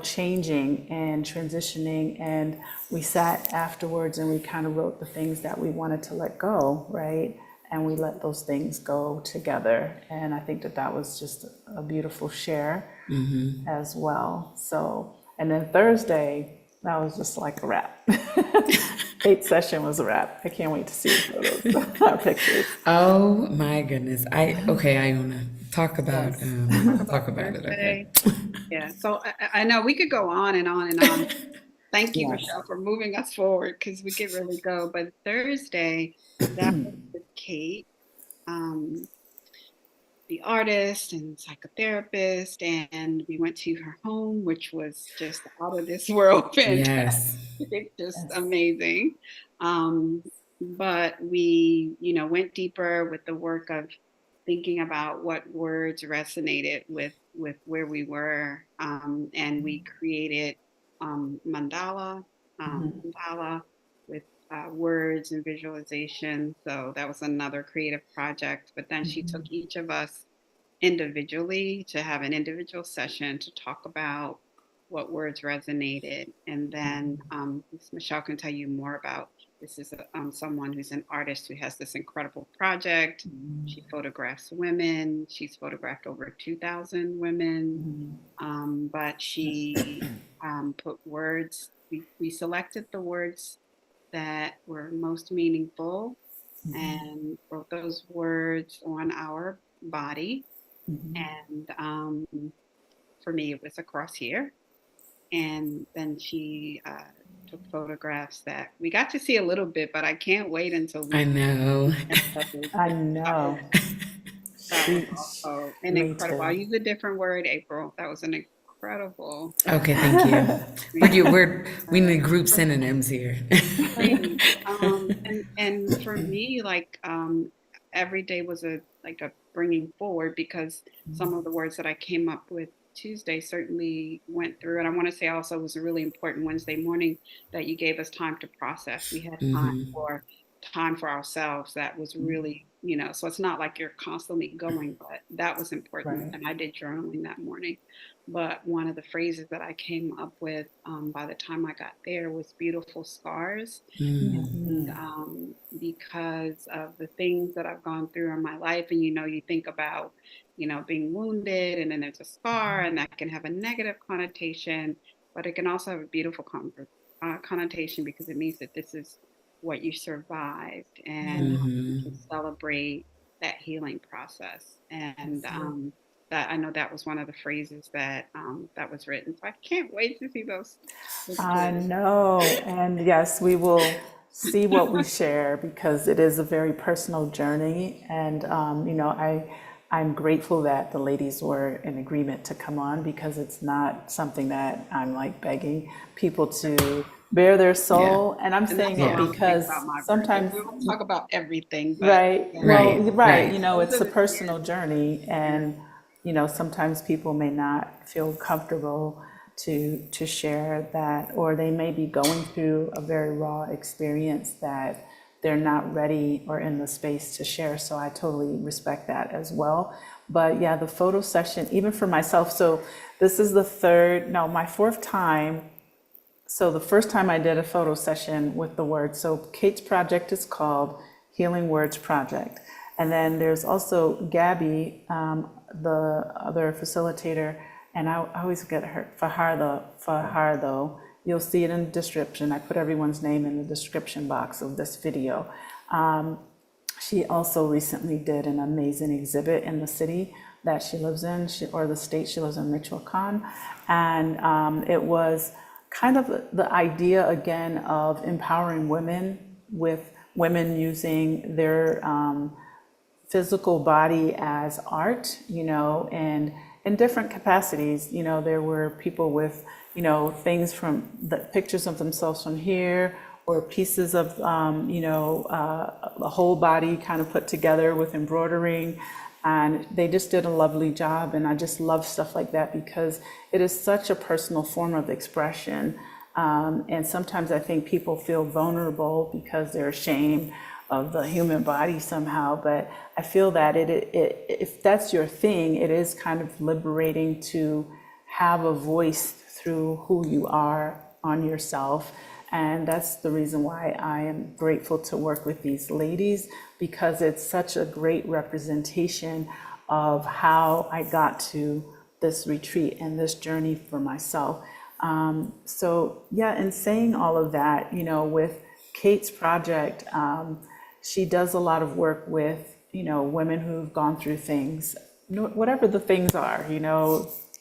changing and transitioning. And we sat afterwards and we kind of wrote the things that we wanted to let go, right? And we let those things go together. And I think that was just a beautiful share as well. So, and then Thursday, that was just like a wrap. 8th session was a wrap. I can't wait to see the photos, pictures. Oh my goodness. Iona, talk about it. Okay. Yeah. So I know we could go on and on and on. Thank you, Yes. Michelle, for moving us forward because we could really go. But Thursday, that was with Kate, the artist and psychotherapist, and we went to her home, which was just out of this world fantastic. Yes. Just amazing. But we, went deeper with the work of thinking about what words resonated with where we were, and we created mandala, with words and visualization. So that was another creative project. But then she took each of us individually to have an individual session to talk about what words resonated. And then Michelle can tell you more about this. Is someone who's an artist who has this incredible project. She photographs women. She's photographed over 2,000 women. But she put words, we selected the words that were most meaningful and wrote those words on our body. And for me, it was across here. And then she took photographs that we got to see a little bit, but I can't wait until I we. know. I know. That was also an Me incredible. too. I'll use a different word, April. That was an incredible. Okay, thank you. We need group synonyms here. And for me, like every day was a bringing forward, because some of the words that I came up with Tuesday certainly went through. And I want to say also it was a really important Wednesday morning that you gave us time to process. We had time for ourselves. That was really, so it's not like you're constantly going, but that was important. Right. And I did journaling that morning. But one of the phrases that I came up with by the time I got there was beautiful scars. And because of the things that I've gone through in my life, and you think about, being wounded, and then there's a scar, and that can have a negative connotation, but it can also have a beautiful connotation, because it means that this is what you survived, and you can celebrate that healing process. And that, I know that was one of the phrases that that was written. So I can't wait to see those. I know. And yes, we will see what we share, because it is a very personal journey. And, I'm grateful that the ladies were in agreement to come on, because it's not something that I'm like begging people to bare their soul. And I'm saying it because sometimes we won't talk about everything, but right. Right. It's a personal journey, and sometimes people may not feel comfortable to share that, or they may be going through a very raw experience that they're not ready or in the space to share. So I totally respect that as well. But yeah, the photo session, even for myself, so this is my fourth time. So the first time I did a photo session with the words, so Kate's project is called Healing Words Project. And then there's also Gabby, the other facilitator, and I always get her, Fajardo. You'll see it in the description. I put everyone's name in the description box of this video. She also recently did an amazing exhibit in the city that she lives in, or the state she lives in, Michoacan. And it was kind of the idea, again, of empowering women, with women using their physical body as art, and in different capacities. There were people with, things from the pictures of themselves from here, or pieces of, the whole body kind of put together with embroidering. And they just did a lovely job. And I just love stuff like that, because it is such a personal form of expression. And sometimes I think people feel vulnerable because they're ashamed of the human body somehow. But I feel that if that's your thing, it is kind of liberating to have a voice through who you are on yourself. And that's the reason why I am grateful to work with these ladies, because it's such a great representation of how I got to this retreat and this journey for myself. So yeah, in saying all of that, with Kate's project, she does a lot of work with, women who've gone through things, whatever the things are,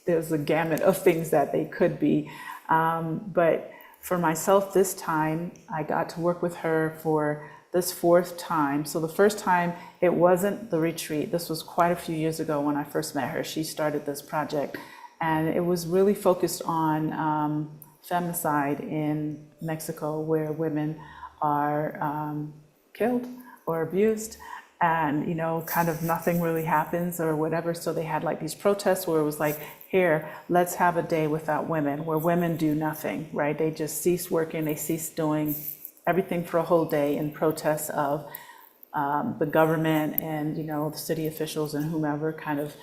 there's a gamut of things that they could be. But for myself this time, I got to work with her for this fourth time. So the first time, it wasn't the retreat. This was quite a few years ago when I first met her. She started this project, and it was really focused on femicide in Mexico, where women are killed or abused, and kind of nothing really happens or whatever. So they had like these protests where it was like, here, let's have a day without women, where women do nothing, right? They just cease working, they cease doing everything for a whole day in protest of the government and, the city officials and whomever kind of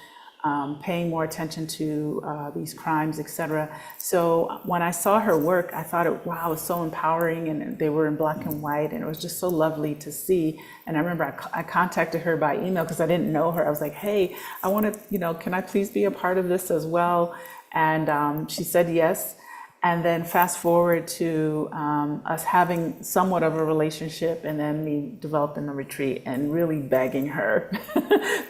paying more attention to these crimes, et cetera. So when I saw her work, I thought, wow, it was so empowering, and they were in black and white, and it was just so lovely to see. And I remember I contacted her by email because I didn't know her. I was like, hey, I want to, can I please be a part of this as well? And she said yes. And then fast forward to us having somewhat of a relationship, and then me developing the retreat and really begging her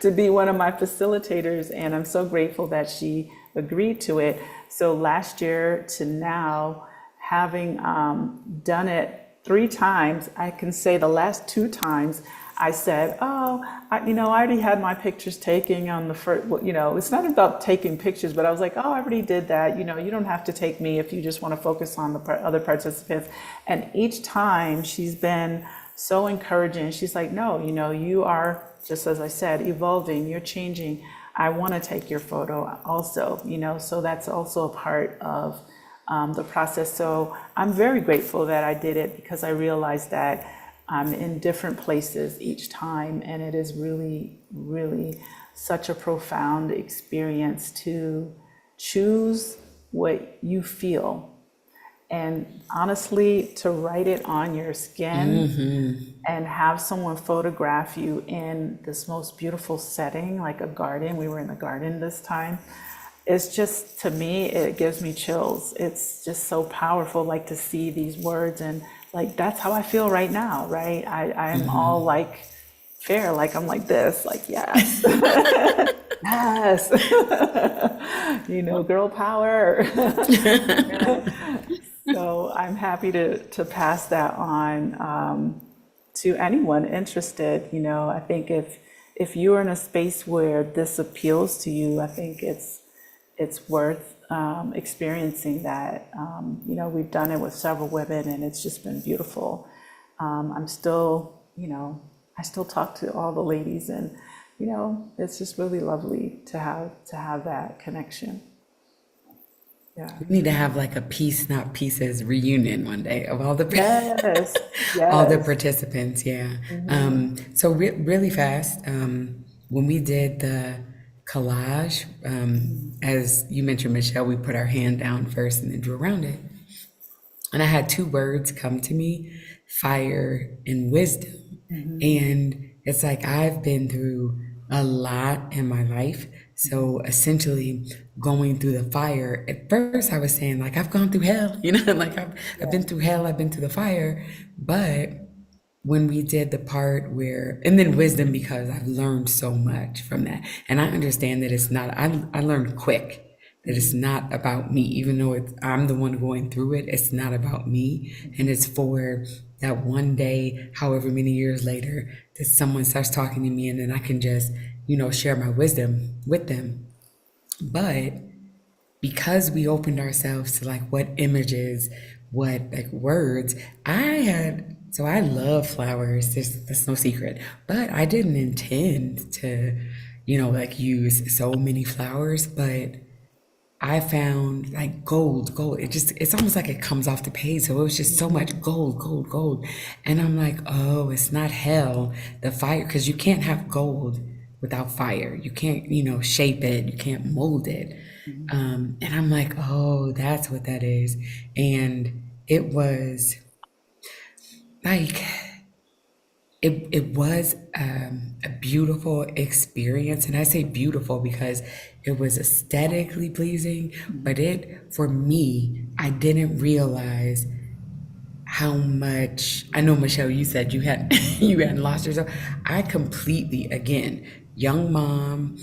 to be one of my facilitators. And I'm so grateful that she agreed to it. So last year to now, having done it 3 times, I can say the last 2 times I said, I already had my pictures taken on the first, it's not about taking pictures, but I was like, I already did that. You don't have to take me if you just want to focus on the other participants. And each time she's been so encouraging. She's like, no, you are, just as I said, evolving, you're changing. I want to take your photo also, so that's also a part of the process. So I'm very grateful that I did it, because I realized that I'm in different places each time, and it is really, really such a profound experience to choose what you feel, and honestly, to write it on your skin and have someone photograph you in this most beautiful setting, like a garden. We were in the garden this time. It's just, to me, it gives me chills. It's just so powerful, like, to see these words, and like, that's how I feel right now, right? I'm all like fair, like I'm like this, like, yes, yes, girl power. So I'm happy to pass that on to anyone interested. I think if you're in a space where this appeals to you, I think it's worth experiencing that. We've done it with several women, and it's just been beautiful. I'm still, I still talk to all the ladies, and it's just really lovely to have that connection. Yeah. We need to have like a Piece Not Pieces reunion one day of all the Yes. all the Yes. participants. Yeah. So really fast, when we did the collage, as you mentioned, Michelle, we put our hand down first and then drew around it. And I had 2 words come to me: fire and wisdom. And it's like, I've been through a lot in my life. So essentially, going through the fire, at first I was saying, like, I've gone through hell, like I've been through hell, I've been through the fire. But when we did the part where, and then wisdom, because I've learned so much from that. And I understand that it's not, I learned quick that it's not about me, even though I'm the one going through it. It's not about me. And it's for that one day, however many years later, that someone starts talking to me, and then I can just, share my wisdom with them. But because we opened ourselves to like what images, what like words, so I love flowers. That's no secret, but I didn't intend to, like, use so many flowers. But I found like gold. It's almost like it comes off the page. So it was just so much gold, gold, gold. And I'm like, oh, it's not hell, the fire, because you can't have gold without fire. You can't, shape it. You can't mold it. And I'm like, oh, that's what that is. And it was like, it was a beautiful experience. And I say beautiful because it was aesthetically pleasing, but for me, I didn't realize how much. I know, Michelle, you said you had you hadn't lost yourself. I completely, again, young mom,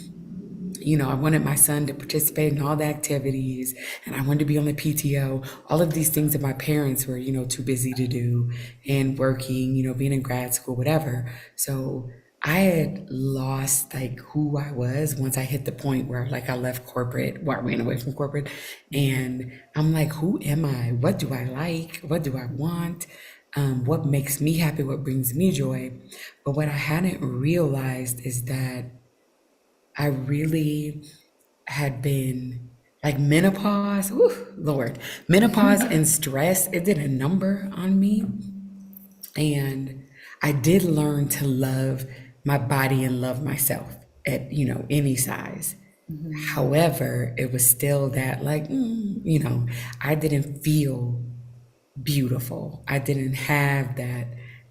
I wanted my son to participate in all the activities, and I wanted to be on the PTO, all of these things that my parents were, too busy to do, and working, being in grad school, whatever. So I had lost like who I was once I hit the point where like I left corporate, I ran away from corporate, and I'm like, who am I? What do I like? What do I want? What makes me happy? What brings me joy? But what I hadn't realized is that I really had been like menopause, Lord, menopause and stress. It did a number on me. And I did learn to love my body and love myself at, any size. However, it was still that like, I didn't feel beautiful. I didn't have that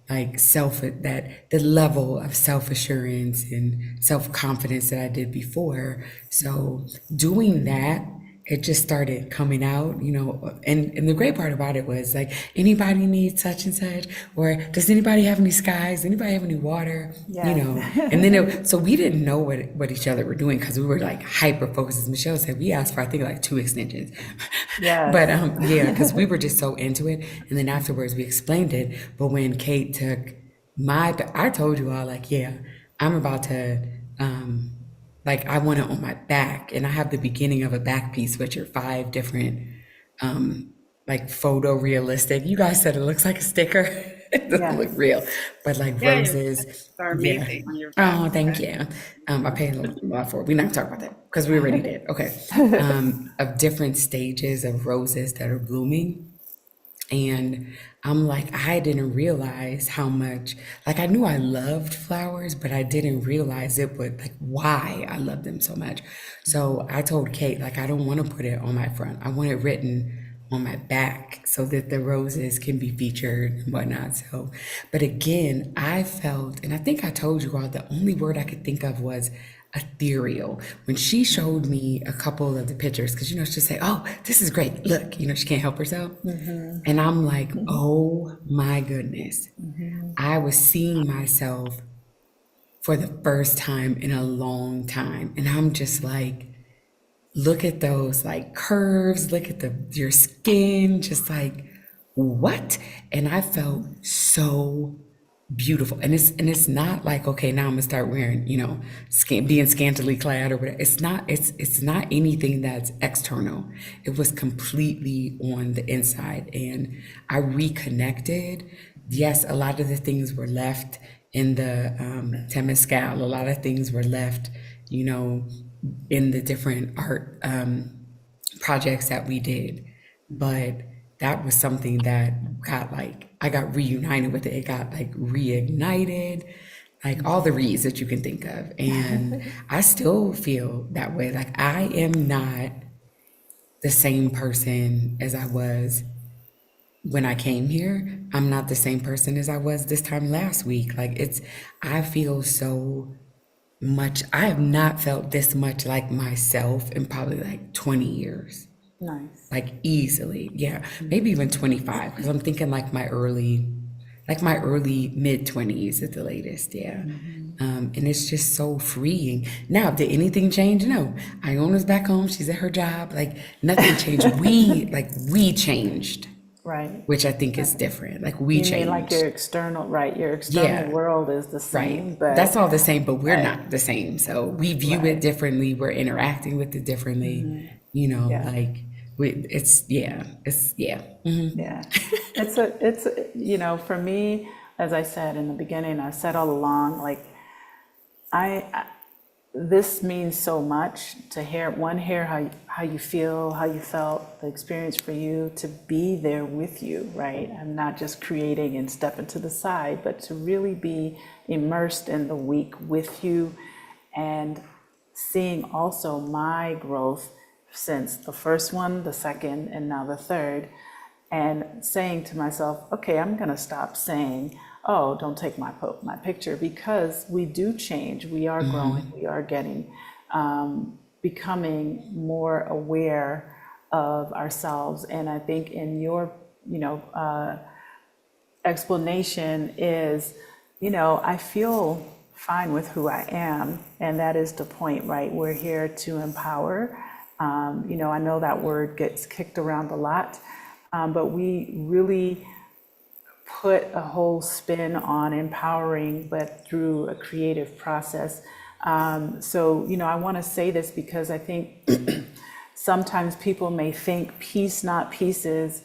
like that the level of self assurance and self confidence that I did before. So doing that, it just started coming out, and the great part about it was like, anybody needs such and such, or does anybody have any skies? Anybody have any water? Yes. And then so we didn't know what each other were doing because we were like hyper focused. As Michelle said, we asked for, I think, like 2 extensions. But Yes. yeah, because we were just so into it. And then afterwards we explained it. But when Kate took I told you all, like, yeah, I'm about to, like, I want it on my back. And I have the beginning of a back piece, which are 5 different, like, photorealistic. You guys said it looks like a sticker. It doesn't look Yes. real, but like Yeah, your roses. are Yeah. amazing on your Oh, back. thank you. I paid a lot for it. We're not talking about that because we already did. Okay. Of different stages of roses that are blooming. And I'm like, I didn't realize how much, like, I knew I loved flowers, but I didn't realize it would, like, why I love them so much. So I told Kate, like, I don't want to put it on my front. I want it written on my back so that the roses can be featured and whatnot. So, but again, I felt, and I think I told you all, the only word I could think of was ethereal. When she showed me a couple of the pictures, because she'll say, "Oh, this is great. Look," she can't help herself. And I'm like, oh my goodness. I was seeing myself for the first time in a long time. And I'm just like, look at those like curves, look at your skin, just like, what? And I felt so beautiful. And it's not like, okay, now I'm gonna start wearing, being scantily clad or whatever. It's not anything that's external. It was completely on the inside. And I reconnected. Yes, a lot of the things were left in the Temezcal. A lot of things were left, in the different art projects that we did. But that was something that got like, I got reunited with it. It got like reignited, like all the reads that you can think of. And I still feel that way. Like, I am not the same person as I was when I came here. I'm not the same person as I was this time last week. Like, I feel so much, I have not felt this much like myself in probably like 20 years. Nice. Like, easily. Yeah. Maybe even 25, because I'm thinking like my early mid 20s at the latest. Yeah. And it's just so freeing. Now, did anything change? No. Iona's back home. She's at her job. Like, nothing changed. We changed, Right. which I think is different. Like, we You mean like changed. your external, right? Your external Yeah. world is the same, Right. but That's all the same, but we're right. not the same. So we view Right. it differently. We're interacting with it differently. Yeah. Like, it's, yeah. Mhm. Yeah. For me, as I said in the beginning, I said all along, like, this means so much to hear how you feel, how you felt, the experience for you, to be there with you, right? I'm not just creating and stepping to the side, but to really be immersed in the week with you, and seeing also my growth since the first one, the second, and now the third, and saying to myself, okay, I'm gonna stop saying, oh, don't take my picture, because we do change, we are growing, we are getting, becoming more aware of ourselves. And I think in your, explanation is, I feel fine with who I am, and that is the point, right? We're here to empower. I know that word gets kicked around a lot, but we really put a whole spin on empowering, but through a creative process. So, I want to say this because I think sometimes people may think Peace Not Pieces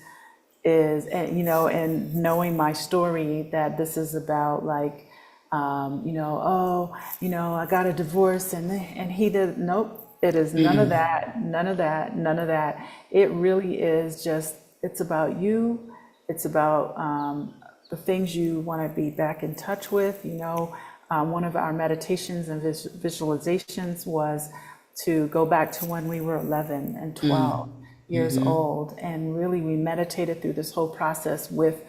and knowing my story, that this is about like, I got a divorce and he did. Nope. It is none of that, none of that, none of that. It really is just, it's about you. It's about the things you want to be back in touch with. One of our meditations and visualizations was to go back to when we were 11 and 12 years old. And really, we meditated through this whole process with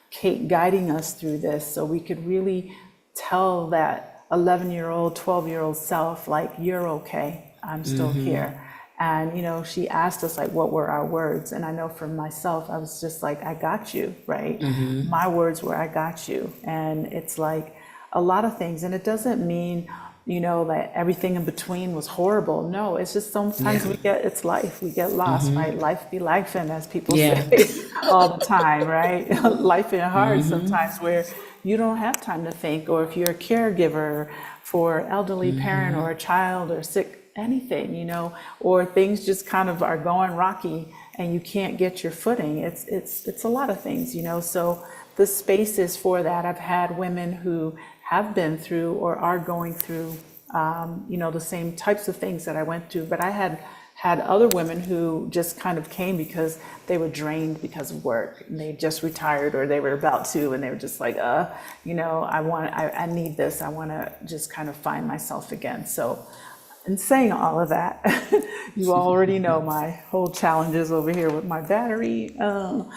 Kate guiding us through this, so we could really tell that 11-year-old, 12-year-old self, like, you're okay, I'm still here. And, she asked us, like, what were our words? And I know for myself, I was just like, I got you, right? My words were, I got you. And it's like a lot of things. And it doesn't mean, that everything in between was horrible. No, it's just sometimes it's life. We get lost, right? Life be lifing, as people say all the time, right? Life is hard sometimes, where you don't have time to think, or if you're a caregiver for elderly parent or a child or sick, anything, or things just kind of are going rocky and you can't get your footing. It's a lot of things, so the space is for that. I've had women who have been through or are going through, the same types of things that I went through, but I had other women who just kind of came because they were drained because of work, and they just retired, or they were about to, and they were just like, I need this. I want to just kind of find myself again. So, in saying all of that, you already know my whole challenges over here with my battery. So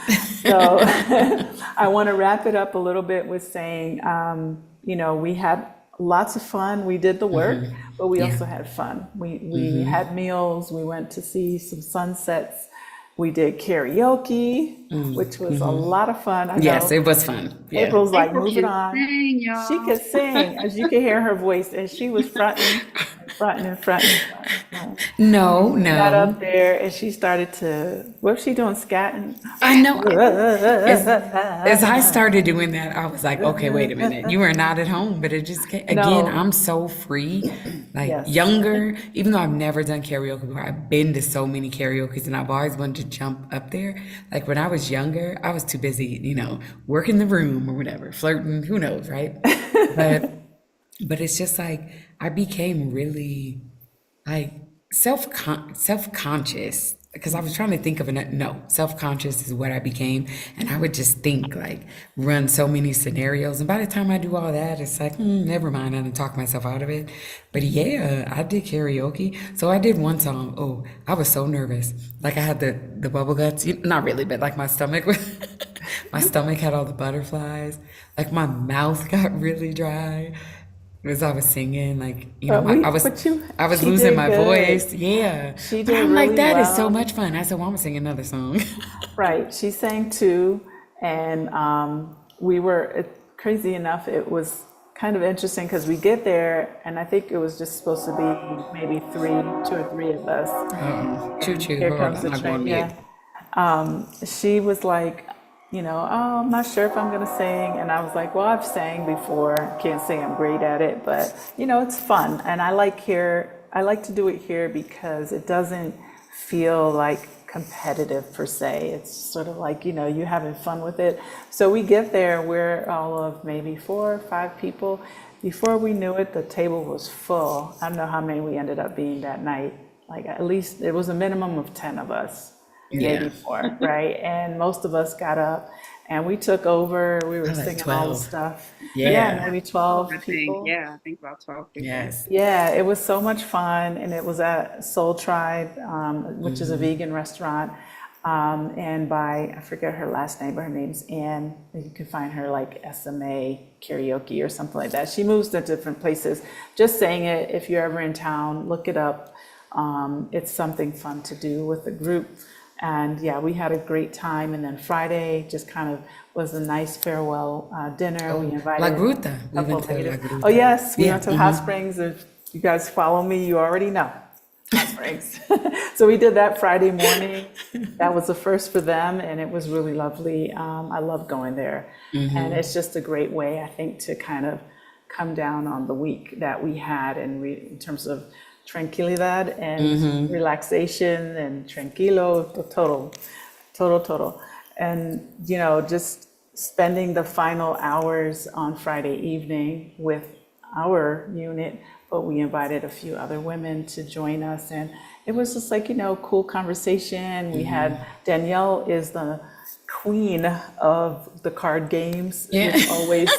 I want to wrap it up a little bit with saying, we had lots of fun. We did the work, but we also had fun. We had meals. We went to see some sunsets. We did karaoke, which was a lot of fun. I know Yes, it was fun. Yeah. April's like, April move it can on. sing, y'all. She could sing, as you can hear her voice, and she was fronting. No, Got no. up there and she started to, what was she doing, scatting? I know. As I started doing that, I was like, okay, wait a minute. You are not at home, but it just came. Again, No. I'm so free. Like Yes. younger, even though I've never done karaoke before, I've been to so many karaoke's and I've always wanted to jump up there. Like when I was younger, I was too busy, working the room or whatever, flirting, who knows, right? But it's just like I became really like self-conscious because I was trying to think of self-conscious is what I became, and I would just think like run so many scenarios, and by the time I do all that, it's like never mind, I didn't talk myself out of it. But yeah, I did karaoke. So I did one song. Oh, I was so nervous, like I had the bubble guts, not really, but like my stomach my stomach had all the butterflies, like my mouth got really dry as I was singing, like I was she losing did my good. voice. Yeah, She but did I'm like, really that is so well. much fun. I said, well, I'm gonna sing another song. Right, she sang too, and crazy enough, it was kind of interesting because we get there, and I think it was just supposed to be maybe two or three of us. Choo choo. Here Hold comes on, the I'm going train. mute. Yeah. She was like, oh, I'm not sure if I'm gonna sing. And I was like, well, I've sang before. Can't say I'm great at it, but it's fun. And I like to do it here because it doesn't feel like competitive per se. It's sort of like, you having fun with it. So we get there, we're all of maybe 4 or 5 people. Before we knew it, the table was full. I don't know how many we ended up being that night. Like at least it was a minimum of 10 of us. Yeah. Maybe more, right? And most of us got up and we took over. We were like singing all the 12. stuff. Yeah. Maybe 12 I think, people. I think about 12 people. Yes. Yeah, it was so much fun. And it was at Soul Tribe, which is a vegan restaurant. And I forget her last name, but her name's Ann. You can find her like SMA karaoke or something like that. She moves to different places. Just saying it, if you're ever in town, look it up. It's something fun to do with the group. And yeah, we had a great time. And then Friday just kind of was a nice farewell dinner. We invited La Gruta. a We couple went to La ladies. Gruta. Oh yes, we Yeah, went to Hot Springs. If you guys follow me, you already know Hot Springs. So we did that Friday morning. That was the first for them, and it was really lovely. I love going there, and it's just a great way, I think, to kind of come down on the week that we had, and in terms of tranquilidad and relaxation and tranquilo, total. And, just spending the final hours on Friday evening with our unit, but we invited a few other women to join us. And it was just like, cool conversation. We had Danielle is the queen of the card games, Yeah. which always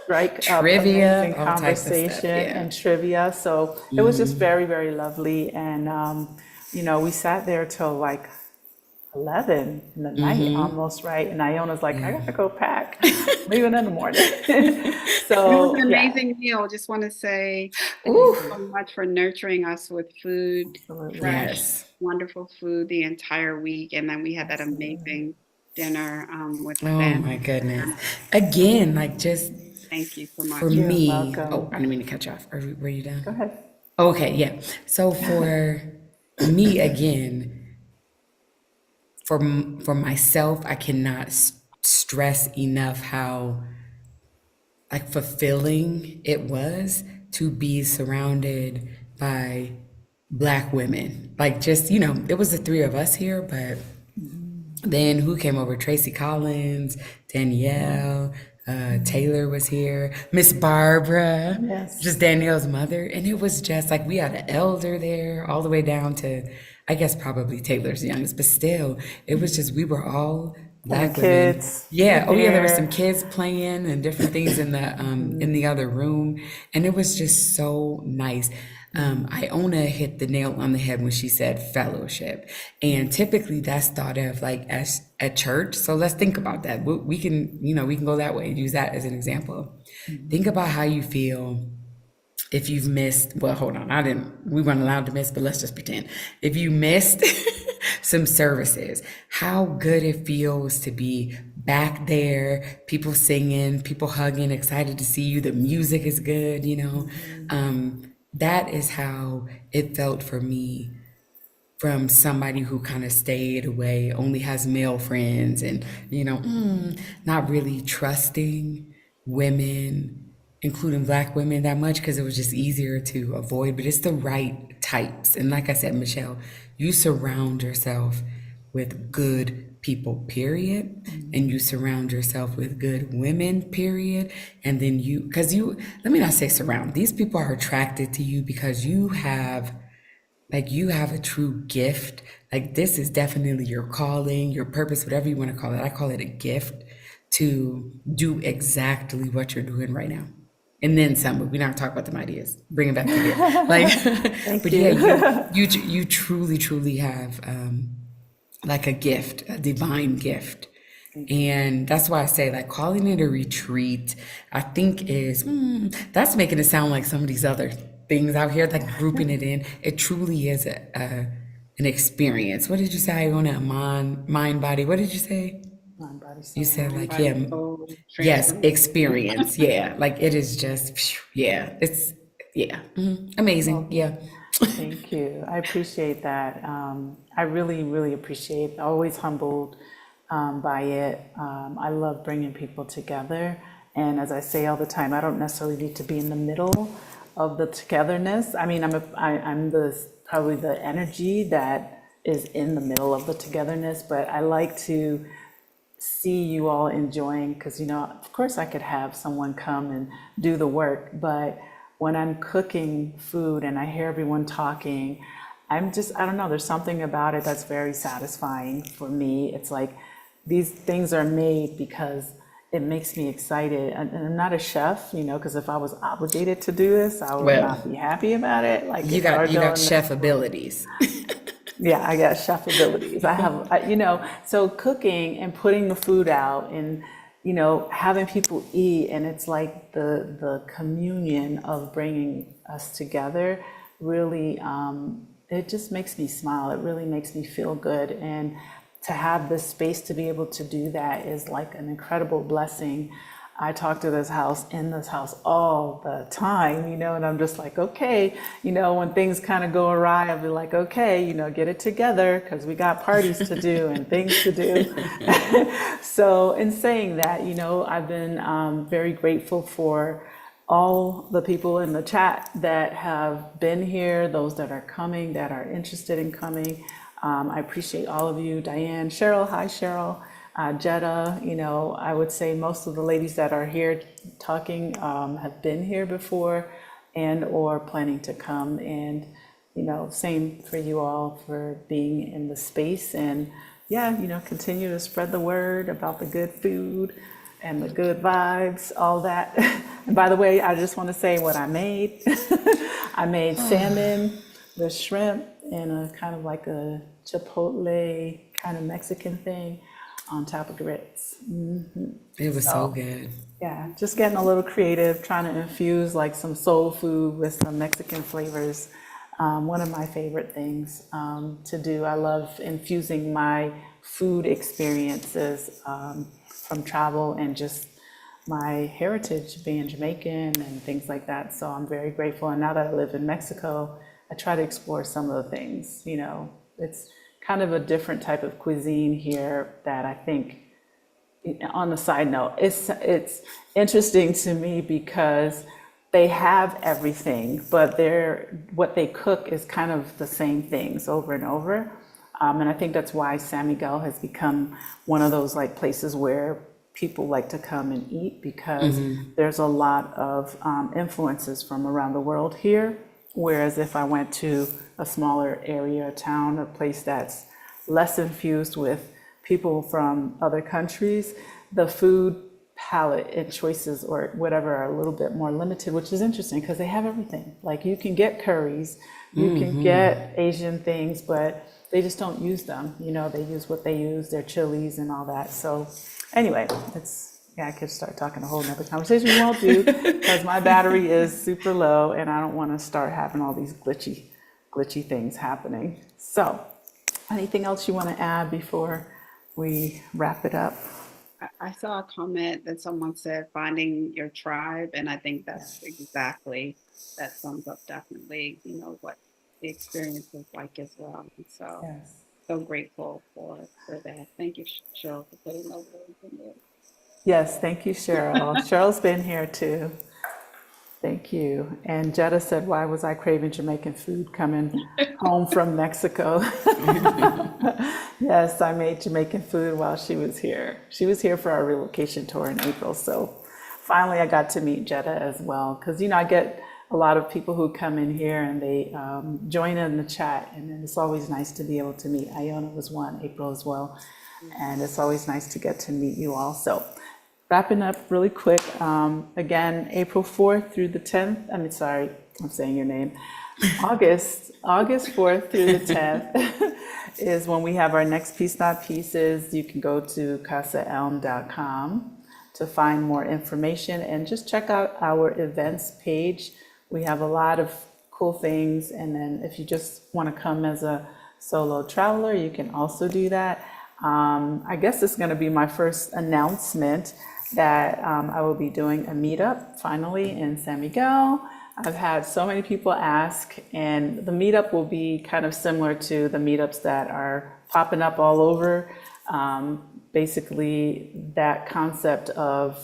strike up Trivia, amazing all types of stuff. conversation Yeah. and trivia. So it was just very, very lovely. And, we sat there till like 11 in the night almost, right? And Iona's like, I gotta go pack, leaving in the morning. It was So an yeah, amazing meal. Just want to say thank you Ooh. so much for nurturing us with food, absolutely. fresh, Yes. wonderful food the entire week. And then we had that Absolutely. amazing dinner with the Oh family. my goodness. Again, like just Thank you so for much. You're me, oh, welcome. I didn't mean to cut you off. Were you done? Go ahead. Okay, yeah. So for me, again, for myself, I cannot stress enough how like fulfilling it was to be surrounded by Black women. Like just, it was the three of us here, but then who came over? Tracy Collins, Danielle, Taylor was here, Miss Barbara, Yes. just Danielle's mother. And it was just like we had an elder there all the way down to, I guess, probably Taylor's youngest, but still, it was just, we were all And the Black women. kids were Yeah. Oh, yeah. There were some there. kids playing and different things in the other room, and it was just so nice. Iona hit the nail on the head when she said fellowship, and typically that's thought of like as at church. So let's think about that. We can, we can go that way and use that as an example. Think about how you feel if you've missed, well, hold on, we weren't allowed to miss, but let's just pretend. If you missed some services, how good it feels to be back there, people singing, people hugging, excited to see you, the music is good, that is how it felt for me from somebody who kind of stayed away, only has male friends, and not really trusting women, including Black women, that much because it was just easier to avoid. But it's the right types, and like I said, Michelle, you surround yourself with good people, period, and you surround yourself with good women, period, and then let me not say surround. These people are attracted to you because you have a true gift. Like this is definitely your calling, your purpose, whatever you want to call it. I call it a gift to do exactly what you're doing right now. And then some, but we're not talking about them ideas. Bring it back to here. Like, Thank but yeah, you. you truly, truly have like a gift, a divine gift. And that's why I say like calling it a retreat, I think that's making it sound like some of these other things out here, like grouping it in. It truly is an experience. What did you say on that mind, body? What did you say? Mind, body, You soul. said Mind, like, body, yeah, soul, yes, transformation. experience. Yeah, like it is just, yeah, amazing. Well, Yeah. thank you. I appreciate that. I really, really appreciate, always humbled by it. I love bringing people together. And as I say all the time, I don't necessarily need to be in the middle of the togetherness. I mean, I'm probably the energy that is in the middle of the togetherness, but I like to see you all enjoying, because of course I could have someone come and do the work, but when I'm cooking food and I hear everyone talking, I don't know, there's something about it that's very satisfying for me. It's like these things are made because it makes me excited. And I'm not a chef, because if I was obligated to do this, I would Well, not be happy about it. Like you if got I were you got doing, chef abilities. yeah, I got chef abilities. I have, so cooking and putting the food out and, having people eat, and it's like the communion of bringing us together really, it just makes me smile. It really makes me feel good. And to have the space to be able to do that is like an incredible blessing. I talk to this house all the time, and I'm just like, okay, when things kind of go awry, I'll be like, okay, get it together because we got parties to do and things to do. So in saying that, I've been very grateful for all the people in the chat that have been here, those that are coming, that are interested in coming. I appreciate all of you. Diane, Cheryl, hi Cheryl. Jetta, I would say most of the ladies that are here talking have been here before and or planning to come. And, same for you all for being in the space and yeah, continue to spread the word about the good food and the good vibes, all that. And by the way, I just want to say what I made. I made salmon with shrimp and a kind of like a chipotle kind of Mexican thing on top of grits. It was so good. Yeah, just getting a little creative, trying to infuse like some soul food with some Mexican flavors. One of my favorite things to do. I love infusing my food experiences from travel and just my heritage being Jamaican and things like that. So I'm very grateful. And now that I live in Mexico, I try to explore some of the things. It's kind of a different type of cuisine here that I think, on the side note, it's interesting to me because they have everything, but what they cook is kind of the same things over and over. And I think that's why San Miguel has become one of those like places where people like to come and eat, because there's a lot of influences from around the world here. Whereas if I went to a smaller area, town, a place that's less infused with people from other countries, the food palette and choices or whatever are a little bit more limited, which is interesting because they have everything. Like you can get curries, you can get Asian things, but they just don't use them. They use what they use, their chilies and all that. So anyway, I could start talking a whole nother conversation. We won't do, because my battery is super low and I don't want to start having all these glitchy things happening. So anything else you want to add before we wrap it up? I saw a comment that someone said finding your tribe, and I think that's exactly, that sums up definitely, what the experience is like as well. And so, Yes. so grateful for that. Thank you, Cheryl, for putting those words in there. Yes, thank you, Cheryl. Cheryl's been here too. Thank you. And Jetta said, why was I craving Jamaican food coming home from Mexico? Yes, I made Jamaican food while she was here. She was here for our relocation tour in April. So finally I got to meet Jetta as well. Because, I get a lot of people who come in here and they join in the chat. And then it's always nice to be able to meet. Iona was one, April as well. And it's always nice to get to meet you all. So wrapping up really quick, again, April 4th through the 10th, I'm saying your name, August 4th through the 10th is when we have our next Peace Not Pieces. You can go to casaelm.com to find more information and just check out our events page. We have a lot of cool things, and then if you just want to come as a solo traveler, you can also do that. I guess it's going to be my first announcement that I will be doing a meetup finally in San Miguel. I've had so many people ask, and the meetup will be kind of similar to the meetups that are popping up all over. Basically, that concept of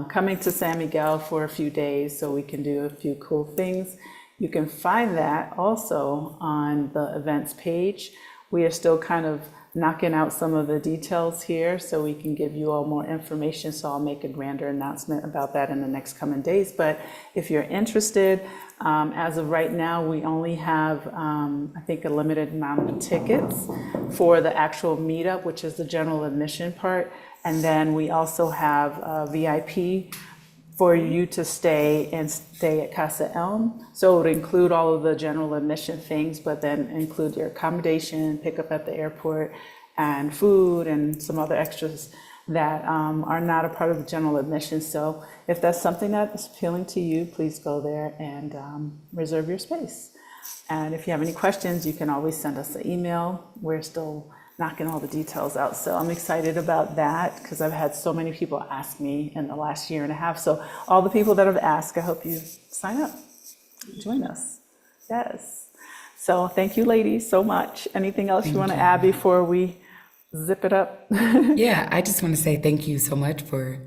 coming to San Miguel for a few days so we can do a few cool things. You can find that also on the events page. We are still kind of knocking out some of the details here so we can give you all more information. So I'll make a grander announcement about that in the next coming days. But if you're interested, as of right now, we only have, I think, a limited amount of tickets for the actual meetup, which is the general admission part. And then we also have a VIP for you to stay at Casa Elm. So it would include all of the general admission things, but then include your accommodation, pick up at the airport, and food, and some other extras that are not a part of the general admission. So if that's something that is appealing to you, please go there and reserve your space. And if you have any questions, you can always send us an email. We're still knocking all the details out. So I'm excited about that because I've had so many people ask me in the last year and a half. So all the people that have asked, I hope you sign up, join us. Yes. So thank you, ladies, so much. Anything else you want to add before we zip it up? Yeah, I just want to say thank you so much for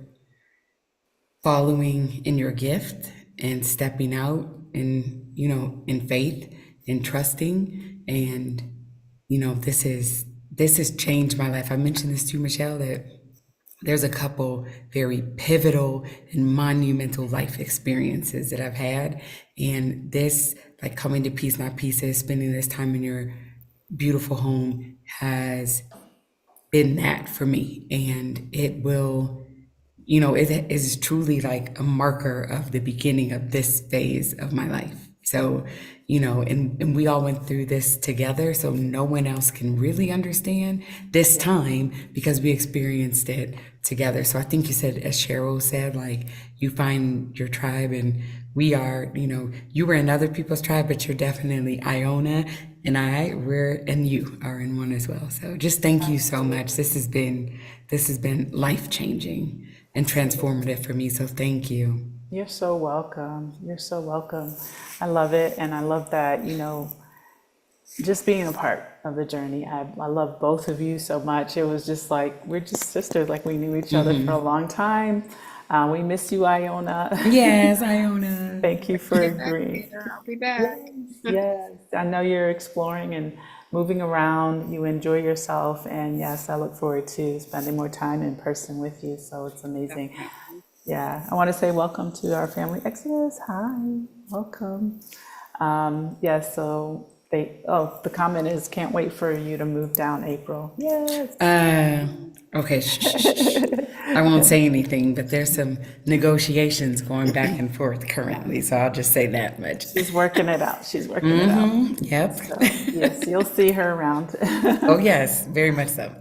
following in your gift and stepping out in faith and trusting. And, this has changed my life. I mentioned this to Michelle, that there's a couple very pivotal and monumental life experiences that I've had. And this, like coming to Peace Not Pieces, spending this time in your beautiful home, has been that for me. And it will, it is truly like a marker of the beginning of this phase of my life. So, and we all went through this together, so no one else can really understand this time because we experienced it together. So I think you said, as Cheryl said, like you find your tribe, and we are, you were in other people's tribe, but you're definitely Iona, and you are in one as well. So just thank you so much. This has been life changing and transformative for me. So thank you. You're so welcome. You're so welcome. I love it. And I love that, just being a part of the journey. I love both of you so much. It was just like, we're just sisters, like we knew each other for a long time. We miss you, Iona. Yes, Iona. Thank you for agreeing. I'll be back. Yes, I know you're exploring and moving around. You enjoy yourself. And yes, I look forward to spending more time in person with you. So it's amazing. Yeah, I want to say welcome to our family Exodus. Hi, welcome. So the comment is, can't wait for you to move down, April. Yes. Okay, I won't say anything, but there's some negotiations going back and forth currently, so I'll just say that much. She's working it out. It out. Yep. So, yes, you'll see her around. Oh, yes, very much so.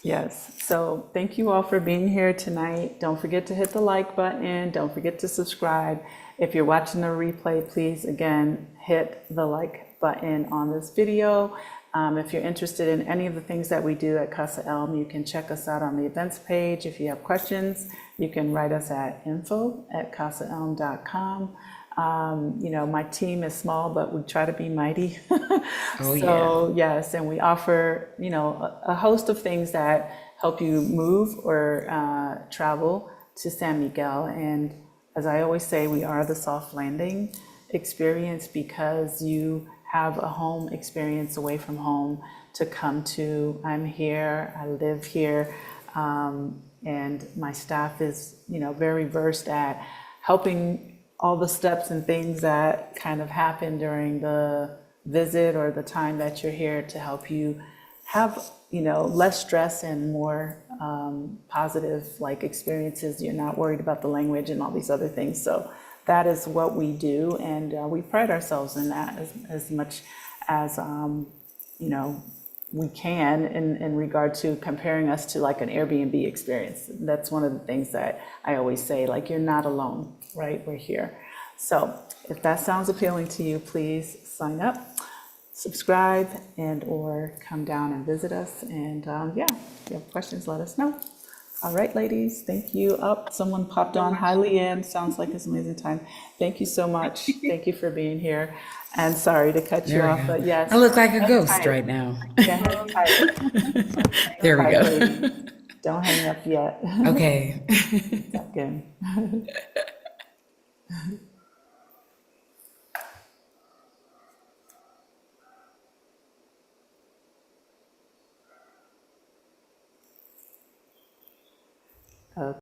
Yes. So thank you all for being here tonight. Don't forget to hit the like button. Don't forget to subscribe. If you're watching the replay, please, again, hit the like button on this video. If you're interested in any of the things that we do at Casa Elm, you can check us out on the events page. If you have questions, you can write us at info@casaelm.com. My team is small, but we try to be mighty. Yes, and we offer, a host of things that help you move or travel to San Miguel. And as I always say, we are the soft landing experience because you have a home experience away from home to come to. I'm here, I live here, and my staff is, very versed at helping all the steps and things that kind of happen during the visit or the time that you're here to help you have, less stress and more positive experiences. You're not worried about the language and all these other things. So that is what we do, and we pride ourselves in that as much as we can in regard to comparing us to like an Airbnb experience. That's one of the things that I always say, you're not alone, right? We're here. So if that sounds appealing to you, please sign up, subscribe, and or come down and visit us. And if you have questions, let us know. All right, ladies, thank you. Someone popped on. Hi, Leanne. Sounds like it's an amazing time. Thank you so much. Thank you for being here. And sorry to cut you off, but yes. I look like a ghost right now. There we go. Don't hang up yet. Okay. Again.